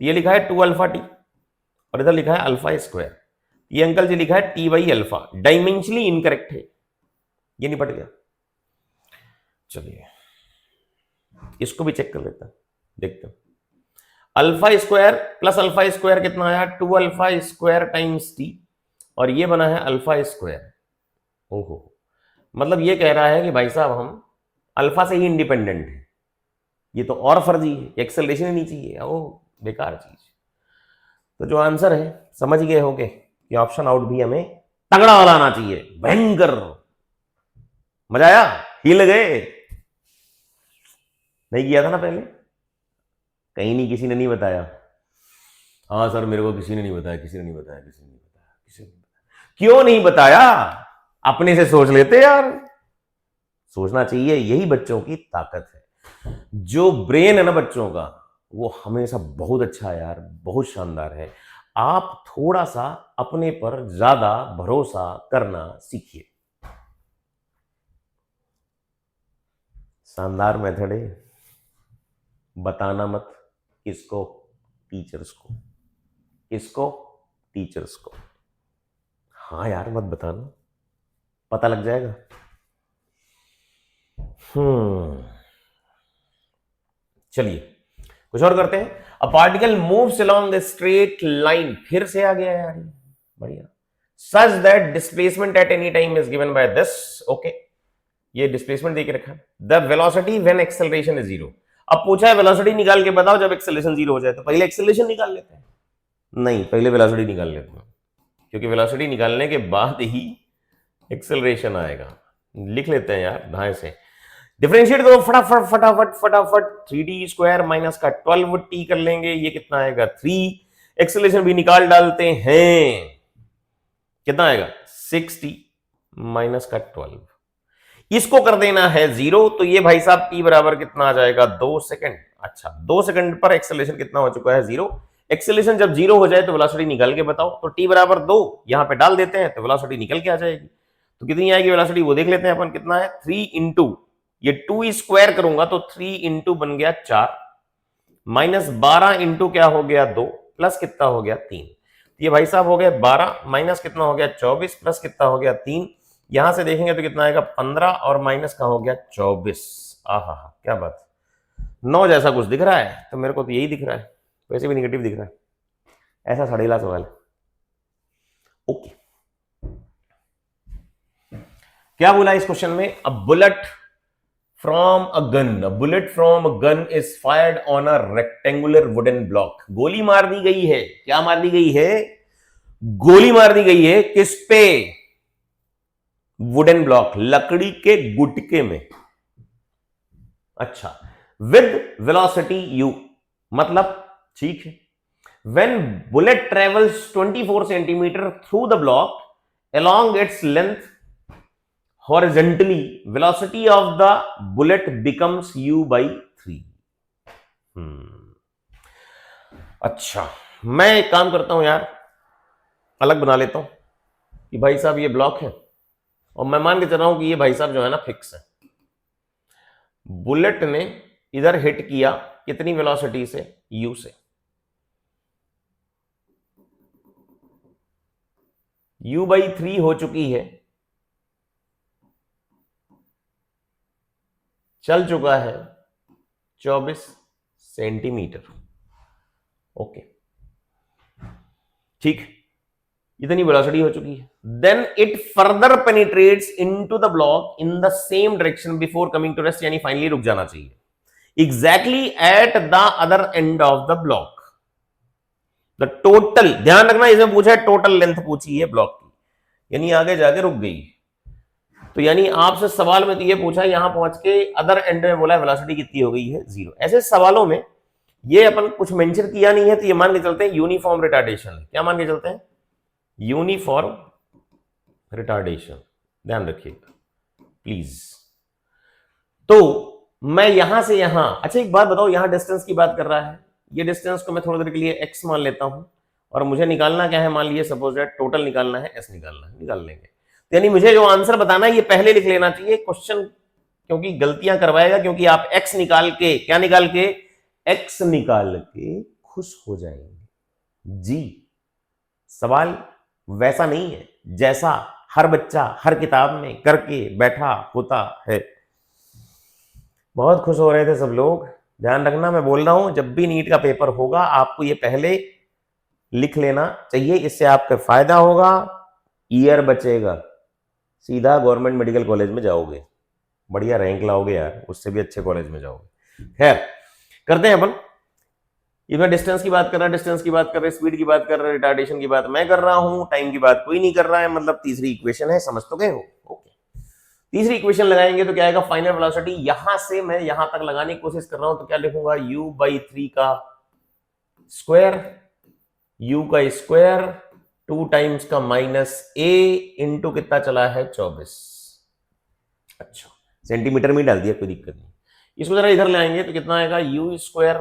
ये लिखा है 2 अल्फा टी और इधर लिखा है अल्फा स्क्वायर, ये अंकल जी लिखा है T by alpha, dimensionally incorrect है, ये निपट गया। चलिए इसको भी चेक कर लेते हैं, देखते हैं। Alpha square plus alpha square कितना आया, 2 अल्फा स्क्वायर टाइम्स टी, और ये बना है अल्फा स्क्वायर। ओहो, मतलब ये कह रहा है कि भाई साहब हम अल्फा से ही इंडिपेंडेंट है। ये तो और फर्जी है, एक्सेलरेशन ही नहीं चाहिए, ओ बेकार चीज। तो जो आंसर है समझ गए होंगे कि ऑप्शन आउट भी हमें तगड़ा वाला आना चाहिए, भयंकर। मजा आया, हिल गए। नहीं किया था ना पहले, कहीं नहीं, किसी ने नहीं बताया। हाँ सर मेरे को किसी ने नहीं बताया, किसी ने नहीं बताया, किसी ने नहीं बताया, किसी ने नहीं बताया। क्यों नहीं बताया? अपने से सोच लेते यार, सोचना चाहिए, यही बच्चों की ताकत है। जो ब्रेन है ना बच्चों का, वो हमेशा बहुत अच्छा है यार, बहुत शानदार है। आप थोड़ा सा अपने पर ज्यादा भरोसा करना सीखिए। शानदार मेथड है, बताना मत। किसको? टीचर्स को। किसको? टीचर्स को। हाँ यार मत बताना, पता लग जाएगा। चलिए कुछ और करते हैं। A particle moves along the straight line, फिर से आ गया यार, बढ़िया। Such that displacement at any time is given by this, okay, ये डिस्प्लेसमेंट देके रखा। The velocity when acceleration is zero. अब पूछा है वेलोसिटी निकाल के बताओ जब एक्सेलरेशन जीरो हो जाए, तो पहले एक्सेलरेशन निकाल लेते हैं। नहीं, पहले वेलोसिटी निकाल लेते हैं, क्योंकि वेलोसिटी निकालने के बाद ही एक्सेलरेशन आएगा। लिख लेते हैं यार ढाई से, डिफरेंशिएट करो फटाफट फटाफट फटाफट। 3d स्क्वायर माइनस का 12t कर लेंगे, ये कितना आएगा 3। एक्सेलरेशन भी निकाल डालते हैं, कितना आएगा 6t माइनस का 12। इसको कर देना है 0, तो ये भाई साहब t बराबर कितना आ जाएगा 2 सेकंड। अच्छा 2 सेकंड पर एक्सेलरेशन कितना हो चुका है 0। एक्सेलरेशन जब 0 हो जाए तो वेलोसिटी निकाल के बताओ, तो t बराबर 2 यहां पे डाल देते हैं तो वेलोसिटी निकल के आ जाएगी। तो कितनी आएगी वेलोसिटी वो देख लेते हैं अपन, कितना है 3 इंटू ये 2 स्क्वायर करूंगा तो 3 इंटू बन गया 4, माइनस 12 इंटू क्या हो गया 2, प्लस कितना हो गया 3। ये भाई साहब हो गया 12 माइनस कितना हो गया 24, प्लस कितना हो गया 3। यहां से देखेंगे तो कितना आएगा 15 और माइनस का हो गया 24। आहा क्या बात, 9 जैसा कुछ दिख रहा है, तो मेरे को तो यही दिख रहा है, वैसे भी निगेटिव दिख रहा है। ऐसा सड़ेला सवाल है। ओके, क्या बोला इस क्वेश्चन में? A bullet from a gun is fired on a rectangular wooden block. गोली मार दी गई है, क्या मार दी गई है? गोली मार दी गई है, किस पे? वुडन ब्लॉक, लकड़ी के गुटके में। अच्छा, विद वेलोसिटी u, मतलब ठीक है। When bullet travels 24 centimeter through the block along its length horizontally, velocity of the bullet becomes u by 3. अच्छा, मैं एक काम करता हूं यार, अलग बना लेता हूं कि भाई साहब ये ब्लॉक है और मैं मान के चल रहा हूं कि ये भाई साहब जो है ना फिक्स है। बुलेट ने इधर हिट किया कितनी वेलोसिटी से? u से। u by 3 हो चुकी है, चल चुका है 24 सेंटीमीटर। ओके ठीक, इतनी वेलोसिटी हो चुकी है। Then it further penetrates into the block in the same direction before coming to rest, यानी फाइनली रुक जाना चाहिए exactly at the other end of the block. The total, ध्यान रखना इसमें पूछा है टोटल लेंथ पूछी है ब्लॉक की, यानी आगे जाके रुक गई। तो यानी आपसे सवाल में तो ये पूछा है यहां पहुंच के अदर एंड में बोला वेलोसिटी कितनी हो गई है 0। ऐसे सवालों में ये अपन कुछ मेंशन किया नहीं है तो ये मान के चलते हैं यूनिफॉर्म रिटार्डेशन है। क्या मान के चलते हैं? यूनिफॉर्म रिटार्डेशन, ध्यान रखिएगा प्लीज। तो मैं यहां से यहां, अच्छा एक बात बताओ, यहां डिस्टेंस की बात कर रहा है, ये डिस्टेंस को मैं थोड़ी देर के लिए x मान लेता हूं और मुझे निकालना क्या है, मान लीजिए सपोज दैट टोटल निकालना है, s निकालना है, निकाल लेंगे। यानी मुझे जो आंसर बताना है ये पहले लिख लेना चाहिए क्वेश्चन, क्योंकि गलतियां करवाएगा, क्योंकि आप x निकाल के, क्या निकाल के? x निकाल के खुश हो जाएंगे जी। सवाल वैसा नहीं है जैसा हर बच्चा हर किताब में करके बैठा होता है। बहुत खुश हो रहे थे सब लोग ध्यान रखना, मैं बोल रहा हूं जब भी नीट का पेपर होगा आपको ये पहले लिख लेना चाहिए, इससे आपका फायदा होगा, ईयर बचेगा, सीधा गवर्नमेंट मेडिकल कॉलेज में जाओगे, बढ़िया रैंक लाओगे यार, उससे भी अच्छे कॉलेज में जाओगे। खैर करते हैं अपन। इसमें डिस्टेंस की बात कर रहा है, डिस्टेंस की बात कर रहे, स्पीड की बात कर रहे, रिटार्डेशन की बात मैं कर रहा हूं, टाइम की बात कोई नहीं कर रहा है, मतलब तीसरी इक्वेशन है, समझ तो गए हो। ओके, तीसरी इक्वेशन लगाएंगे तो क्या आएगा, फाइनल वेलोसिटी। यहां से मैं यहां तक लगाने की कोशिश कर रहा हूं तो क्या लिखूंगा, u/3 का स्क्वायर, u का स्क्वायर 2 टाइम्स का -a इंटू कितना चला है 24। अच्छा, सेंटीमीटर में डाल दिया, कोई दिक्कत नहीं। इसको जरा इधर ले आएंगे तो कितना आएगा, u स्क्वायर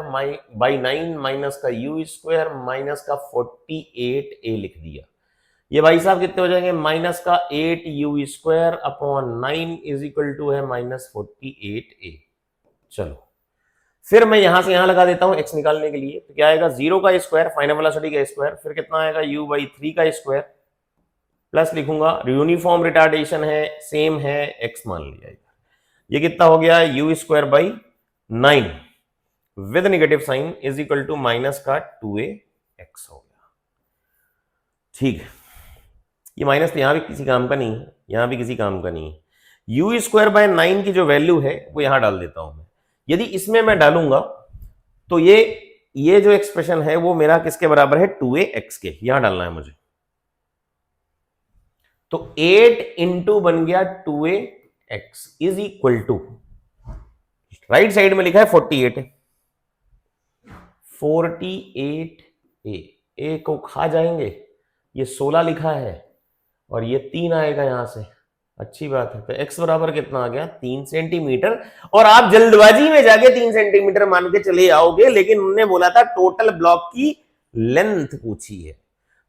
बाई 9 माइनस का u स्क्वायर माइनस का 48a लिख दिया। ये भाई साहब कितने हो जाएंगे, माइनस का 8u square upon 9 is equal to है -48a। चलो फिर मैं यहां से यहां लगा देता हूं x निकालने के लिए, तो क्या आएगा, 0 का स्क्वायर फाइनल वेलोसिटी का स्क्वायर, फिर कितना आएगा u/3 का स्क्वायर, प्लस लिखूंगा यूनिफॉर्म रिटार्डेशन है, सेम है, x मान लिया। ये कितना हो गया, u square by 9 with negative sign is equal to minus का 2ax हो गया। ठीक है, ये माइनस तो यहां भी किसी काम का नहीं है, यहां भी किसी काम का नहीं है। u स्क्वायर बाय 9 की जो वैल्यू है वो यहां डाल देता हूं मैं। यदि इसमें मैं डालूंगा तो ये जो एक्सप्रेशन है वो मेरा किसके बराबर है, 2ax के, यहां डालना है मुझे। तो 8 इंटू बन गया 2ax is equal to, right side में लिखा है 48 है, 48a को खा जाएंगे, ये 16 लिखा है और ये 3 आएगा यहां से, अच्छी बात है। तो x बराबर कितना आ गया, 3 सेंटीमीटर। और आप जल्दबाजी में जाके 3 सेंटीमीटर मान के चले आओगे, लेकिन उन्होंने बोला था टोटल ब्लॉक की लेंथ पूछी है,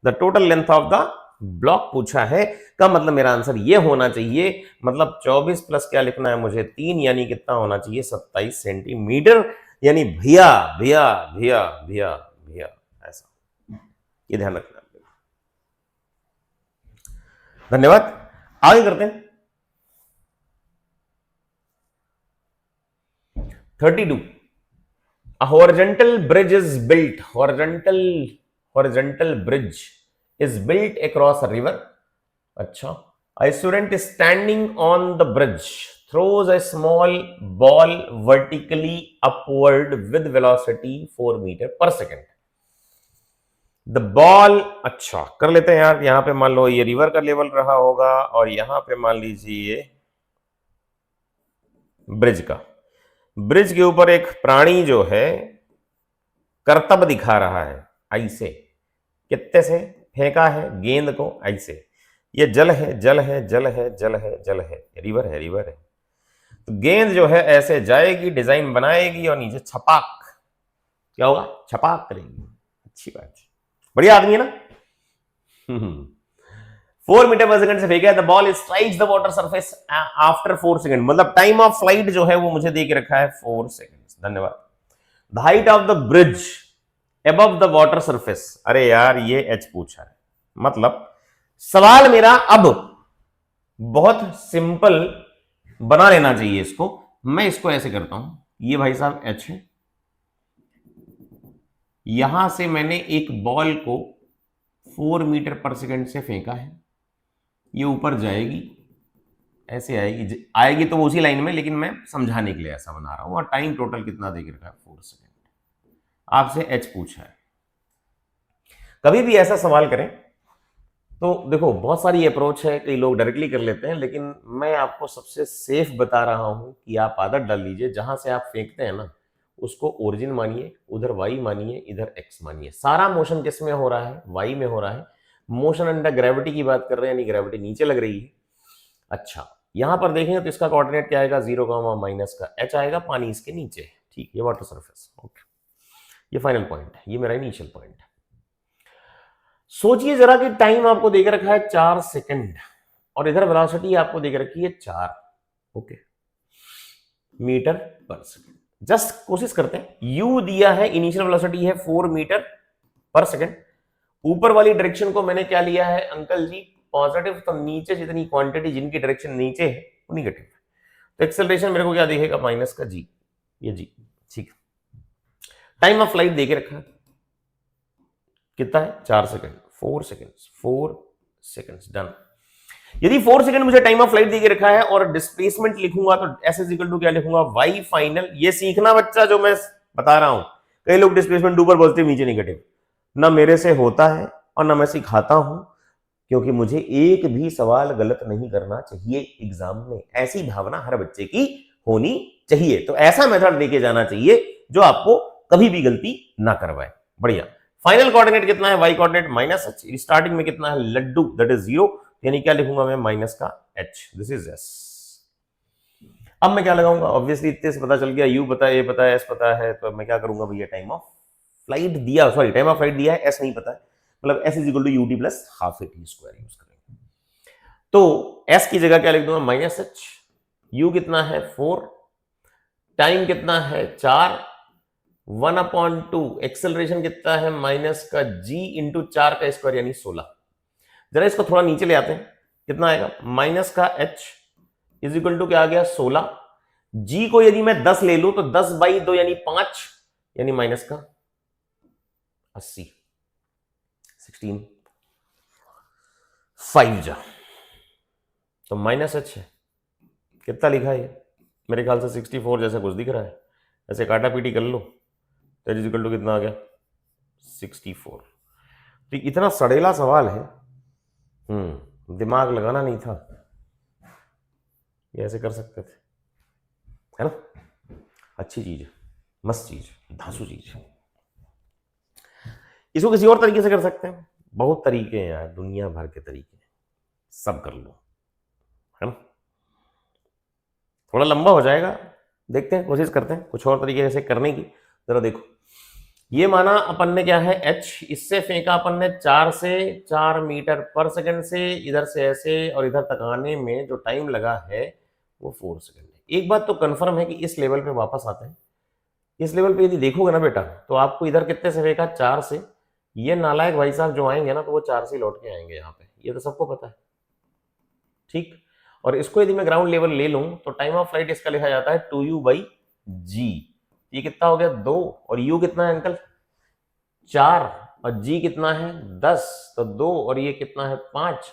the total length of the block पूछा है, का मतलब मेरा आंसर ये होना चाहिए, मतलब 24 प्लस क्या लिखना है मुझे 3, यानी कितना होना चाहिए 27 सेंटीमीटर, यानी भैया भैया भैया भैया भैया ऐसा, ये ध्यान रखना। धन्यवाद, आगे करते हैं। 32, a horizontal bridge is built, horizontal bridge is built across a river. अच्छा, a student is standing on the bridge throws a small ball vertically upward with velocity 4 meter per second. The ball, अच्छा कर लेते हैं यार, यहां पे मान लो ये रिवर का लेवल रहा होगा और यहां पे मान लीजिए ब्रिज का, ब्रिज के ऊपर एक प्राणी जो है करतब दिखा रहा है, ऐसे कितने से फेंका है गेंद को, ऐसे, ये जल है जल है जल है जल है जल है, रिवर है रिवर है, तो गेंद जो है ऐसे जाएगी, डिजाइन बनाएगी और नीचे छपाक, क्या होगा, छपाक करेगी। अच्छी बात है, बढ़िया आदमी है ना। 4 मीटर पर सेकंड से फेंका, the ball strikes the water surface after 4 second, मतलब टाइम ऑफ फ्लाइट जो है वो मुझे दे के रखा है 4 सेकंड। धन्यवाद। The height of the bridge above the water surface, अरे यार ये एच पूछा है, मतलब सवाल मेरा अब बहुत सिंपल बना लेना चाहिए इसको, मैं इसको ऐसे करता हूं, ये भाई साहब एच है, यहां से मैंने एक बॉल को 4 मीटर पर सेकंड से फेंका है, ये ऊपर जाएगी, ऐसे आएगी, आएगी तो उसी लाइन में, लेकिन मैं समझाने के लिए ऐसा बना रहा हूं, और टाइम टोटल कितना देख रखा है 4 सेकंड। आपसे एच पूछा है। कभी भी ऐसा सवाल करें तो देखो बहुत सारी अप्रोच है, कई लोग डायरेक्टली कर लेते हैं, लेकिन मैं आपको सबसे सेफ बता रहा हूं कि आप आदत डाल लीजिए, जहां से आप फेंकते हैं ना उसको ओरिजिन मानिए, उधर वाई मानिए, इधर एक्स मानिए। सारा मोशन किस में हो रहा है, वाई में हो रहा है। मोशन अंडर ग्रेविटी की बात कर रहे हैं, यानी ग्रेविटी नीचे लग रही है। अच्छा, यहां पर देखेंगे तो इसका कोऑर्डिनेट क्या आएगा, 0, माइनस का एच आएगा, पानी इसके नीचे है, ठीक, ये वाटर सरफेस। ओके, ये फाइनल पॉइंट है, ये मेरा इनिशियल पॉइंट है। सोचिए जरा कि टाइम आपको देकर रखा है 4 सेकंड और इधर वेलोसिटी आपको देकर रखी है 4 मीटर पर सेकंड। जस्ट कोशिश करते हैं, u दिया है, इनिशियल वेलोसिटी है 4 मीटर पर सेकंड, ऊपर वाली डायरेक्शन को मैंने क्या लिया है अंकल जी, पॉजिटिव, तो नीचे जितनी क्वांटिटी जिनकी डायरेक्शन नीचे है वो निगेटिव है, तो एक्सेलरेशन मेरे को क्या दिखेगा, माइनस का g, ये g, ठीक। टाइम ऑफ फ्लाइट देके रखा है, कितना है 4 सेकंड, 4 सेकंड्स, 4 सेकंड्स, डन। यदि 4 सेकंड मुझे टाइम ऑफ फ्लाइट देके रखा है और डिस्प्लेसमेंट लिखूंगा तो एस इज इक्वल टू क्या लिखूंगा, वाई फाइनल। ये सीखना बच्चा जो मैं बता रहा हूं, कई लोग डिस्प्लेसमेंट ऊपर बोलते नीचे निगेटिव, ना मेरे से होता है और ना मैं सिखाता हूं, क्योंकि मुझे एक भी सवाल गलत नहीं करना चाहिए एग्जाम में। ऐसी भावना हर बच्चे की होनी चाहिए। तो ऐसा मेथड लेके जाना चाहिए जो आपको कभी भी गलती ना करवाए। बढ़िया। फाइनल कोऑर्डिनेट कितना है, Y coordinate minus H. Starting में कितना है, लड्डू, दैट इज 0, यानी क्या लिखूंगा मैं, माइनस का एच, दिस इज एस। अब मैं क्या लगाऊंगा, ऑब्वियसली इतने से पता चल गया, यू पता है, ए पता है, एस पता है, तो मैं क्या करूंगा भैया, टाइम ऑफ फ्लाइट दिया, सॉरी टाइम ऑफ फ्लाइट दिया है, एस नहीं पता है, मतलब S is equal to u t plus half a t square use करेंगे। तो एस की जगह क्या लिख दूंगा, माइनस एच, यू कितना है 4, टाइम कितना है 4, 1/2, एक्सेलरेशन कितना है माइनस का जी इंटू 4 का स्क्वायर यानी 16। जरा इसको थोड़ा नीचे ले आते हैं, कितना आएगा, माइनस का एच इज इक्वल टू क्या आ गया 16, जी को यदि मैं 10 ले लूं तो 10/2 यानी 5, यानी माइनस का 80, 16, 5 जा, तो माइनस एच है, कितना लिखा है, मेरे ख्याल से 64 जैसा कुछ दिख रहा है, ऐसे काटा पीटी कर लो, दैट इज इक्वल टू कितना आ गया 64। तो इतना सड़ेला सवाल है, दिमाग लगाना नहीं था, ये ऐसे कर सकते थे, है ना। अच्छी चीज है, मस्त चीज, धांसू चीज है। इसको किसी और तरीके से कर सकते हैं, बहुत तरीके हैं यार, दुनिया भर के तरीके, सब कर लो, है ना। थोड़ा लंबा हो जाएगा, देखते हैं, कोशिश करते हैं कुछ और तरीके से करने की। जरा देखो, ये माना अपन ने क्या है h, इससे फेंका अपन ने 4 से 4 मीटर पर सेकंड से, इधर से ऐसे और इधर तक आने में जो टाइम लगा है वो 4 सेकंड है। एक बात तो कंफर्म है कि इस लेवल पे वापस आते हैं, इस लेवल पे यदि देखोगे ना बेटा, तो आपको इधर कितने से फेंका 4 से, ये नालायक भाई साहब जो आएंगे ना तो वो 4 से लौट के आएंगे यहाँ पे, ये तो सबको पता है, ठीक। और इसको यदि मैं ग्राउंड लेवल ले लूं तो टाइम ऑफ फ्लाइट इसका लिखा जाता है 2u/g। ये कितना हो गया 2, और u कितना है अंकल 4, और g कितना है 10, तो 2 और ये कितना है 5,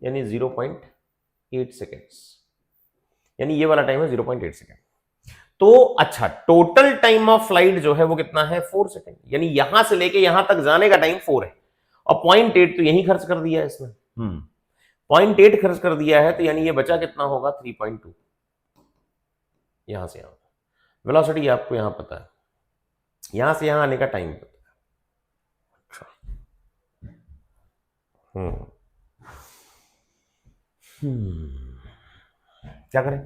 यानी 0.8 सेकेंड्स, यानी ये वाला टाइम है 0.8 सेकेंड। तो अच्छा, टोटल टाइम ऑफ फ्लाइट जो है वो कितना है 4 सेकेंड, यानी यहां से लेके यहां तक जाने का टाइम 4 है, और 0.8 तो यही खर्च कर दिया है इसमें, 0.8 खर्च कर दिया है, तो यानी ये बचा कितना होगा 3.2, यहां से यहां। वेलोसिटी आपको यहां पता है, यहां से यहां आने का टाइम पता है। क्या करें,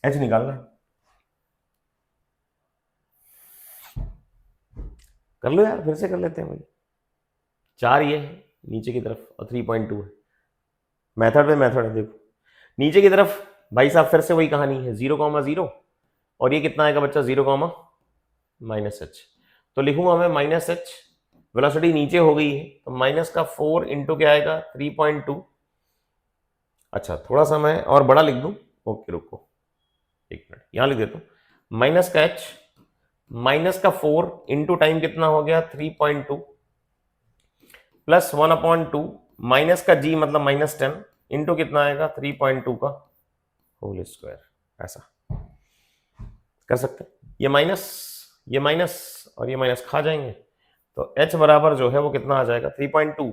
एच निकालना है, कर लो यार, फिर से कर लेते हैं भाई। 4 ये है नीचे की तरफ और 3.2 है, मेथड पे मेथड है। देखो नीचे की तरफ भाई साहब फिर से वही कहानी है, 0,0, और ये कितना आएगा बच्चा 0,-h, तो लिखूंगा मैं माइनस एच, वेलोसिटी नीचे हो गई है तो माइनस का 4 इंटू क्या आएगा 3.2। अच्छा थोड़ा सा मैं और बड़ा लिख दूं, ओके रुको एक मिनट, यहां लिख देता हूं, माइनस का एच, माइनस का 4 इंटू टाइम कितना हो गया 3.2, प्लस 1/2, माइनस का जी मतलब -10 इंटू कितना आएगा 3.2 का होल स्क्वायर, ऐसा कर सकते हैं। ये माइनस और ये माइनस खा जाएंगे, तो h बराबर जो है वो कितना आ जाएगा 3.2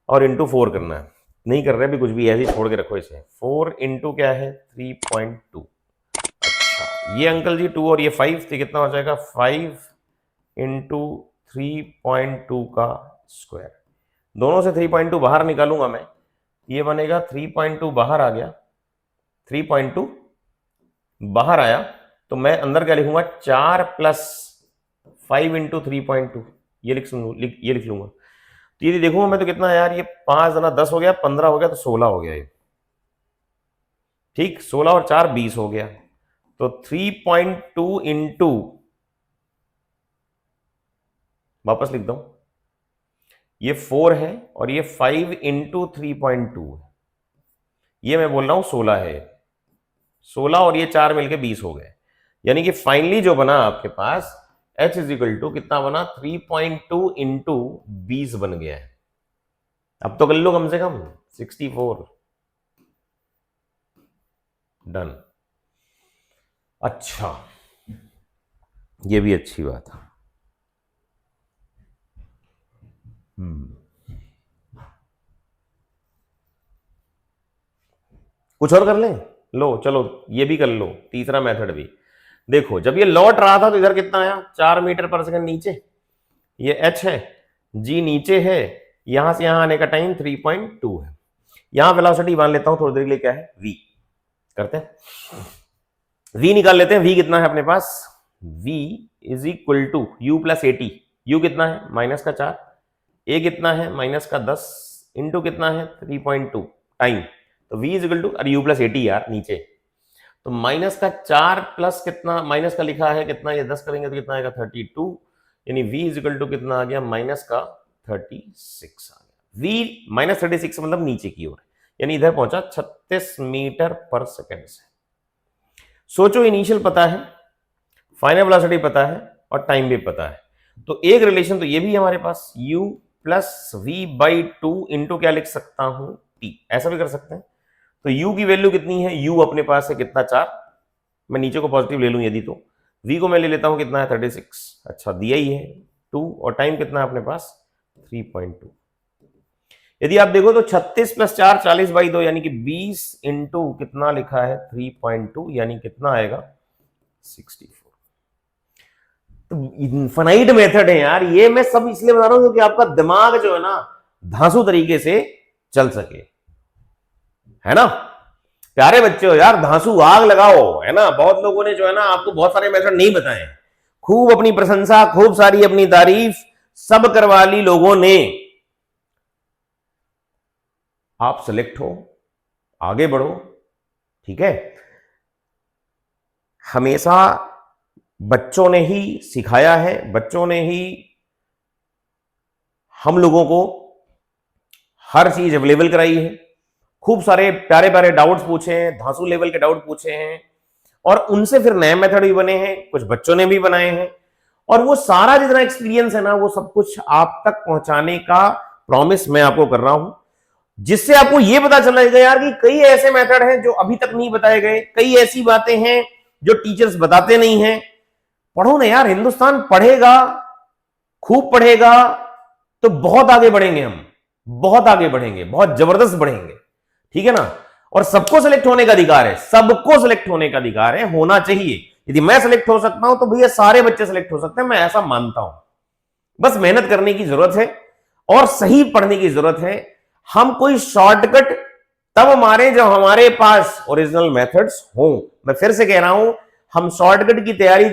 और इंटू 4 करना है, नहीं कर रहे भी कुछ भी, ऐसे ही छोड़ के रखो इसे, 4 इंटू क्या है 3.2। अच्छा ये अंकल जी 2 और ये 5, तो कितना हो जाएगा 5 इंटू 3.2 का स्क्वायर, दोनों से 3.2 बाहर निकालूंगा मैं, ये बनेगा 3.2 बाहर आ गया, 3.2 बाहर आया, तो मैं अंदर क्या लिखूंगा 4 + 5 इंटू 3.2, ये लिख लूंगा। तो यदि देखूंगा मैं तो कितना है यार, ये 5 × 10 हो गया, 15 हो गया, तो 16 हो गया ये, ठीक, 16 और 4 20 हो गया, तो 3.2 इंटू, वापस लिख दो, ये 4 है और ये 5 इंटू 3.2 है, ये मैं बोल रहा हूं 16 है, 16 और ये 4 मिलके 20 हो गए, यानी कि फाइनली जो बना आपके पास h इज इक्वल टू कितना बना 3.2 इंटू 20 बन गया है। अब तो कर लो कम से कम 64। डन। अच्छा, ये भी अच्छी बात है। कुछ और कर लें? लो चलो ये भी कर लो, तीसरा मेथड भी देखो। जब ये लौट रहा था तो इधर कितना आया 4 मीटर पर सेकंड नीचे, ये h है, g नीचे है, यहां से यहां आने का टाइम 3.2 है। यहां वेलोसिटी मान लेता हूं थोड़ी देर के लिए, क्या है v, करते हैं v निकाल लेते हैं। v कितना है अपने पास, v is equal to u plus 80। u कितना है माइनस का 4, a कितना है माइनस का 10 इंटू कितना है 3.2 टाइम, तो v इज इक्वल टू, अरे u प्लस 80 यार नीचे, तो माइनस का 4 प्लस कितना, माइनस का लिखा है कितना, ये 10 करेंगे तो कितना आएगा 32, यानी v इज इक्वल टू कितना आ गया माइनस का 36 आ गया। v माइनस 36 मतलब नीचे की ओर, यानी इधर पहुंचा 36 मीटर पर सेकेंड से। सोचो इनिशियल पता है, फाइनल वेलोसिटी पता है और टाइम भी पता है, तो एक रिलेशन तो ये भी हमारे पास, u plus v by 2 into क्या लिख सकता हूं t, ऐसा भी कर सकते हैं। तो u की वैल्यू कितनी है, u अपने पास है कितना 4, मैं नीचे को पॉजिटिव ले लूं यदि, तो v को मैं ले लेता हूं कितना है 36, अच्छा दिया ही है 2, और टाइम कितना है अपने पास 3.2। यदि आप देखो तो 36 प्लस 4 40 बाई 2 यानी कि 20 इंटू कितना लिखा है 3.2, यानी कितना आएगा 64। तो इनफाइनाइट मेथड है यार ये, मैं सब इसलिए बता रहा हूं क्योंकि आपका दिमाग जो है ना धांसू तरीके से चल सके, है ना। प्यारे बच्चे हो यार, धांसू आग लगाओ, है ना। बहुत लोगों ने जो है ना आपको बहुत सारे मेथड नहीं बताए, खूब अपनी प्रशंसा, खूब सारी अपनी तारीफ सब करवा ली लोगों ने। आप सेलेक्ट हो, आगे बढ़ो, ठीक है। हमेशा बच्चों ने ही सिखाया है, बच्चों ने ही हम लोगों को हर चीज अवेलेबल कराई है। खूब सारे प्यारे प्यारे डाउट्स पूछे हैं, धांसू लेवल के डाउट पूछे हैं, और उनसे फिर नए मेथड भी बने हैं, कुछ बच्चों ने भी बनाए हैं। और वो सारा जितना एक्सपीरियंस है ना, वो सब कुछ आप तक पहुंचाने का प्रॉमिस मैं आपको कर रहा हूं, जिससे आपको ये पता चलेगा यार कि कई ऐसे मेथड हैं जो अभी तक नहीं बताए गए, कई ऐसी बातें हैं जो टीचर्स बताते नहीं हैं। पढ़ो ना यार, हिंदुस्तान पढ़ेगा, खूब पढ़ेगा तो बहुत आगे बढ़ेंगे हम, बहुत आगे बढ़ेंगे, बहुत जबरदस्त बढ़ेंगे, ठीक है ना। और सबको सिलेक्ट होने का अधिकार है, सबको सिलेक्ट होने का अधिकार है, होना चाहिए। यदि मैं सिलेक्ट हो सकता हूं तो भैया सारे बच्चे सिलेक्ट हो सकते हैं, मैं ऐसा मानता हूं। बस मेहनत करने की जरूरत है और सही पढ़ने की जरूरत है। हम कोई शॉर्टकट तब मारे जब हमारे पास ओरिजिनल मेथड्स हो। मैं फिर से कह रहा हूं, हम शॉर्टकट की तैयारी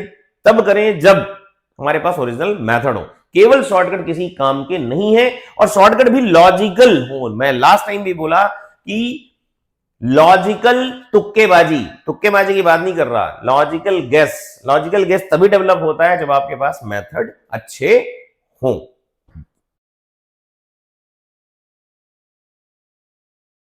तब करें जब हमारे पास ओरिजिनल मेथड हो। केवल शॉर्टकट किसी काम के नहीं है, और शॉर्टकट भी लॉजिकल हो। मैं लास्ट टाइम भी बोला कि लॉजिकल तुक्केबाजी, तुक्केबाजी की बात नहीं कर रहा, लॉजिकल गेस। लॉजिकल गेस तभी डेवलप होता है जब आपके पास मेथड अच्छे हों।